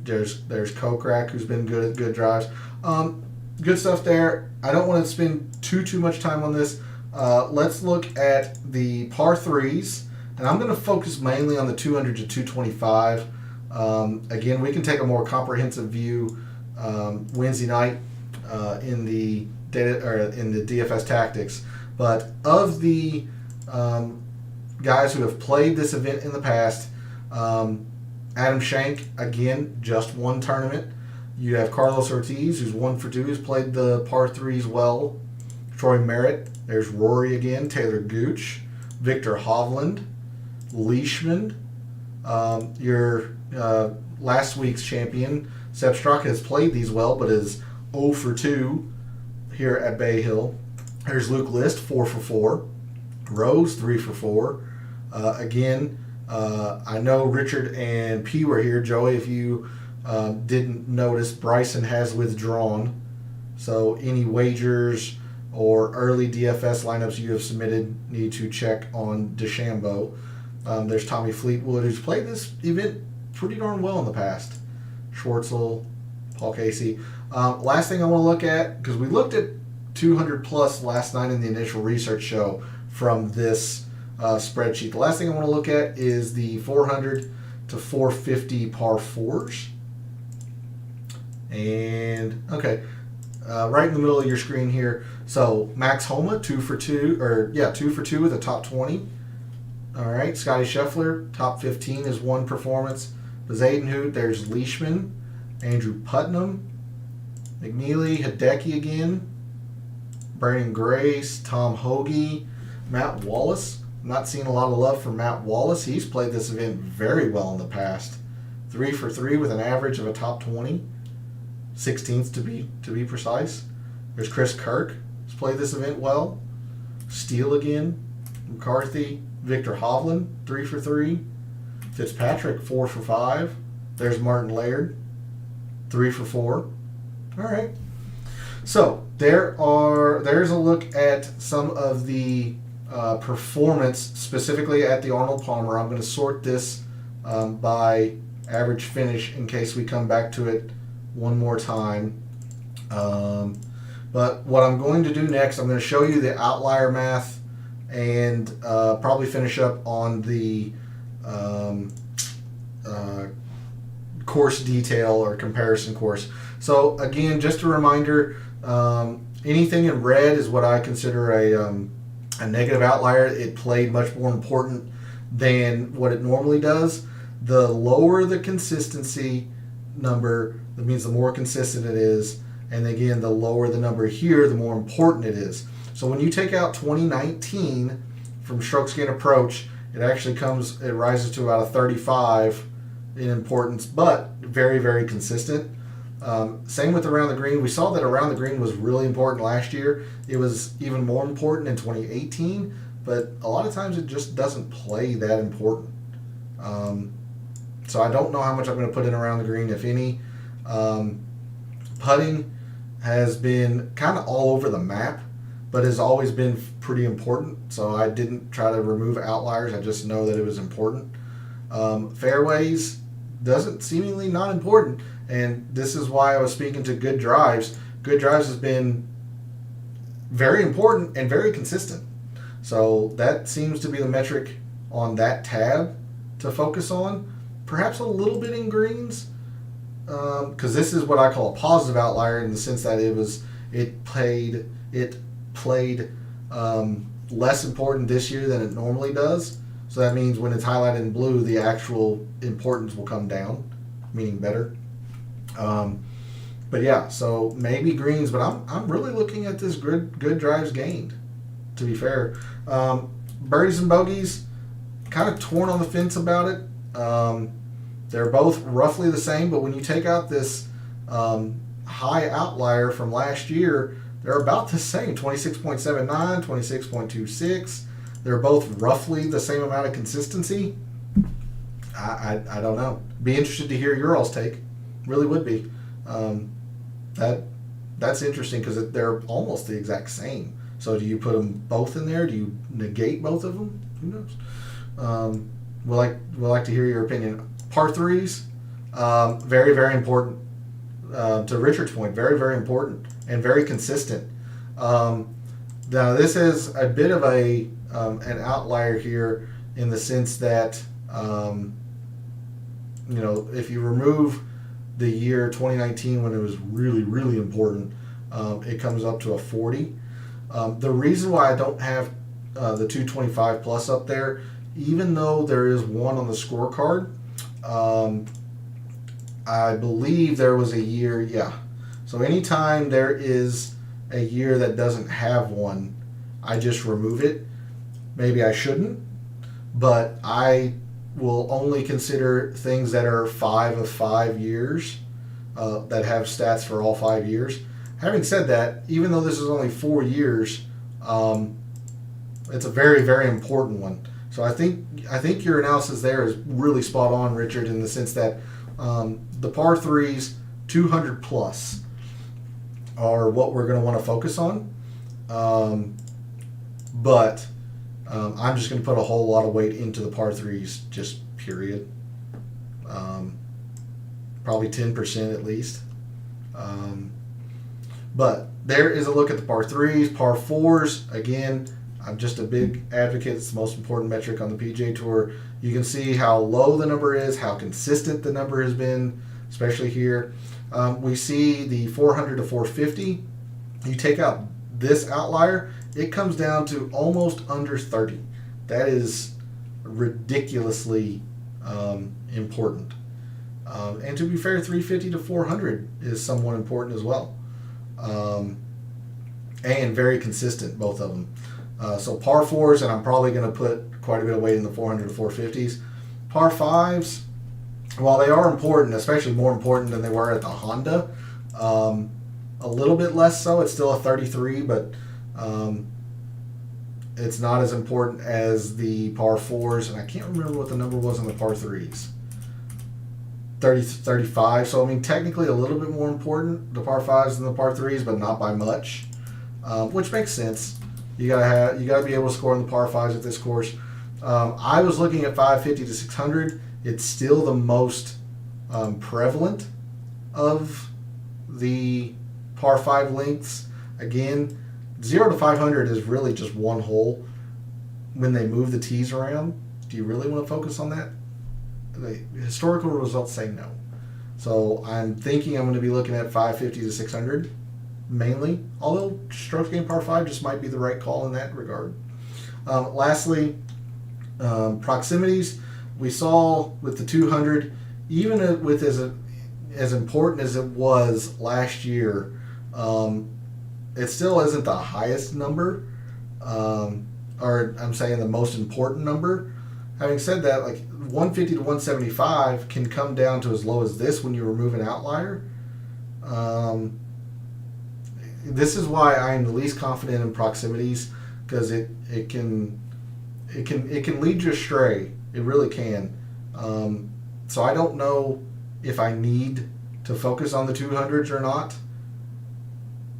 There's Kokrak, who's been good at good drives. Good stuff there. I don't want to spend too much time on this. Let's look at the par 3s, and I'm going to focus mainly on the 200 to 225. Again, we can take a more comprehensive view Wednesday night in the data or in the DFS Tactics. But of the guys who have played this event in the past, Adam Schenk, again, just one tournament. You have Carlos Ortiz, who's 1 for 2. He's played the par 3s well. Troy Merritt. There's Rory again. Taylor Gooch. Victor Hovland. Leishman. Your last week's champion, Seb Straka, has played these well, but is 0 for 2 here at Bay Hill. There's Luke List, 4 for 4. Rose, 3 for 4. Again, I know Richard and P were here. Joey, if you didn't notice, Bryson has withdrawn. So any wagers or early DFS lineups you have submitted need to check on Dechambeau. There's Tommy Fleetwood, who's played this event pretty darn well in the past. Schwartzel, Paul Casey. Last thing I want to look at, because we looked at 200 plus last night in the initial research show from this spreadsheet. The last thing I want to look at is the 400 to 450 par 4s. And, okay, right in the middle of your screen here. So, Max Homa, 2 for 2 with a top 20. All right, Scotty Scheffler, top 15 is one performance. Bezadenhout, there's Leishman, Andrew Putnam, McNeely, Hideki again, Brandon Grace, Tom Hoagie, Matt Wallace. I'm not seeing a lot of love for Matt Wallace. He's played this event very well in the past. 3 for 3 with an average of a top 20, 16th to be precise. There's Chris Kirk. He's played this event well. Steele again, McCarthy, Victor Hovland, 3 for 3. Fitzpatrick, 4 for 5. There's Martin Laird, 3 for 4. All right. So there's a look at some of the performance specifically at the Arnold Palmer. I'm going to sort this by average finish in case we come back to it one more time. But what I'm going to do next, I'm going to show you the outlier math and probably finish up on the course detail or comparison course. So again, just a reminder, anything in red is what I consider a negative outlier. It played much more important than what it normally does. The lower the consistency number, that means the more consistent it is. And again, the lower the number here, the more important it is. So when you take out 2019 from strokes gained approach, it rises to about a 35 in importance, but very, very consistent. Same with around the green. We saw that around the green was really important last year. It was even more important in 2018, but a lot of times it just doesn't play that important. So I don't know how much I'm going to put in around the green, if any. Putting has been kind of all over the map, but has always been pretty important. So I didn't try to remove outliers. I just know that it was important. Fairways doesn't seemingly not important. And this is why I was speaking to good drives. Good drives has been very important and very consistent. So that seems to be the metric on that tab to focus on. Perhaps a little bit in greens, because this is what I call a positive outlier in the sense that it played less important this year than it normally does. So that means when it's highlighted in blue, the actual importance will come down, meaning better. But yeah, so maybe greens, but I'm really looking at this good drives gained, to be fair. Birdies and bogeys, kind of torn on the fence about it. They're both roughly the same, but when you take out this high outlier from last year, they're about the same, 26.79, 26.26. They're both roughly the same amount of consistency. I don't know. Be interested to hear your all's take. Really would be. That's interesting because they're almost the exact same. So do you put them both in there? Do you negate both of them? Who knows? We'll like to hear your opinion. Par 3s, very, very important. To Richard's point, very, very important and very consistent. Now this is a bit of an outlier here in the sense that if you remove the year 2019 when it was really, really important, it comes up to a 40. The reason why I don't have the 225 plus up there, even though there is one on the scorecard, I believe there was a year, yeah. So anytime there is a year that doesn't have one, I just remove it. Maybe I shouldn't, but I will only consider things that are 5 of 5 years, that have stats for all 5 years. Having said that, even though this is only 4 years, it's a very, very important one. So I think your analysis there is really spot on, Richard, in the sense that the par threes 200 plus are what we're going to want to focus on. But I'm just going to put a whole lot of weight into the par threes, just period. Probably 10% at least. But there is a look at the par threes, par fours. Again, I'm just a big advocate. It's the most important metric on the PGA Tour. You can see how low the number is, how consistent the number has been, especially here. We see the 400 to 450. You take out this outlier, it comes down to almost under 30. That is ridiculously important. And to be fair, 350 to 400 is somewhat important as well. And very consistent, both of them. So par fours, and I'm probably going to put quite a bit of weight in the 400 to 450s. Par fives, while they are important, especially more important than they were at the Honda, a little bit less so. It's still a 33, but it's not as important as the par fours, and I can't remember what the number was on the par threes. 30, 35. So I mean, technically a little bit more important, the par fives than the par threes, but not by much, which makes sense. You gotta be able to score on the par fives at this course. I was looking at 550 to 600. It's still the most prevalent of the par five lengths. Again, 0 to 500 is really just one hole. When they move the tees around, do you really want to focus on that? The historical results say no. So I'm thinking I'm going to be looking at 550 to 600 mainly, although strokes gained par 5 just might be the right call in that regard. Lastly, proximities. We saw with the 200, even with as important as it was last year, it still isn't the highest number, or I'm saying the most important number. Having said that, like 150 to 175 can come down to as low as this when you remove an outlier. This is why I am the least confident in proximities, because it can lead you astray. It really can. So I don't know if I need to focus on the 200s or not.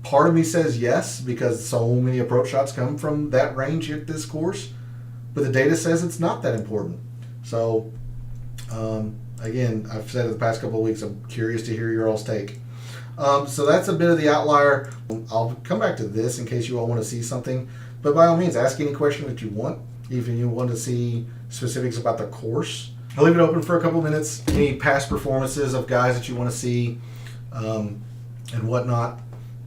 Part of me says yes, because so many approach shots come from that range at this course, but the data says it's not that important. So again, I've said it the past couple of weeks, I'm curious to hear your all's take. So that's a bit of the outlier. I'll come back to this in case you all want to see something, but by all means, ask any question that you want. Even you want to see specifics about the course, I'll leave it open for a couple minutes. Any past performances of guys that you want to see, and whatnot.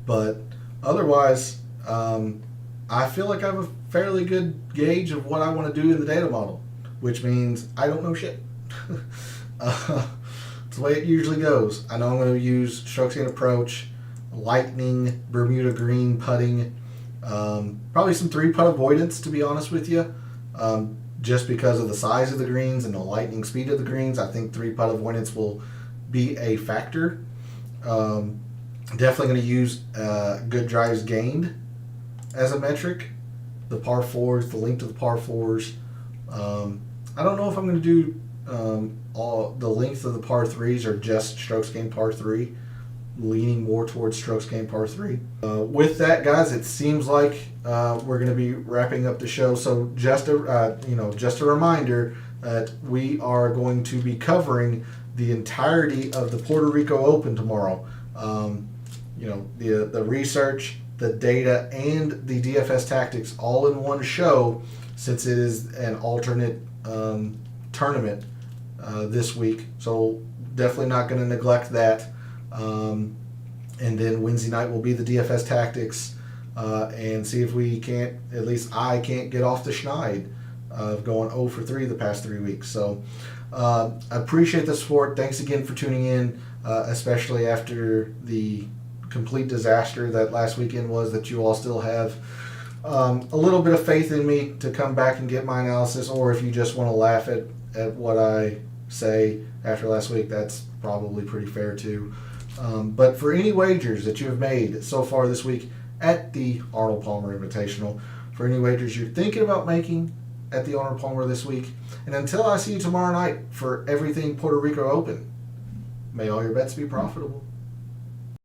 But otherwise, I feel like I have a fairly good gauge of what I want to do in the data model, which means I don't know shit. It's the way it usually goes. I know I'm going to use strokes gained approach, lightning, Bermuda green putting, probably some 3-putt avoidance, to be honest with you, just because of the size of the greens and the lightning speed of the greens. I think 3-putt avoidance will be a factor. Definitely going to use good drives gained as a metric. The par fours, the length of the par fours. I don't know if I'm going to do all the length of the par threes or just strokes gained par 3. Leaning more towards strokes gained par 3. With that, guys, it seems like we're going to be wrapping up the show. So just a reminder that we are going to be covering the entirety of the Puerto Rico Open tomorrow. The research, the data, and the DFS Tactics all in one show, since it is an alternate tournament this week. So definitely not going to neglect that. And then Wednesday night will be the DFS Tactics, and see if we can't, at least I can't get off the schneid of going 0 for 3 the past 3 weeks. So I appreciate the support. Thanks again for tuning in, especially after the complete disaster that last weekend was, that you all still have a little bit of faith in me to come back and get my analysis, or if you just want to laugh at what I say after last week, that's probably pretty fair too. But for any wagers that you have made so far this week at the Arnold Palmer Invitational, for any wagers you're thinking about making at the Arnold Palmer this week, and until I see you tomorrow night for everything Puerto Rico Open, may all your bets be profitable.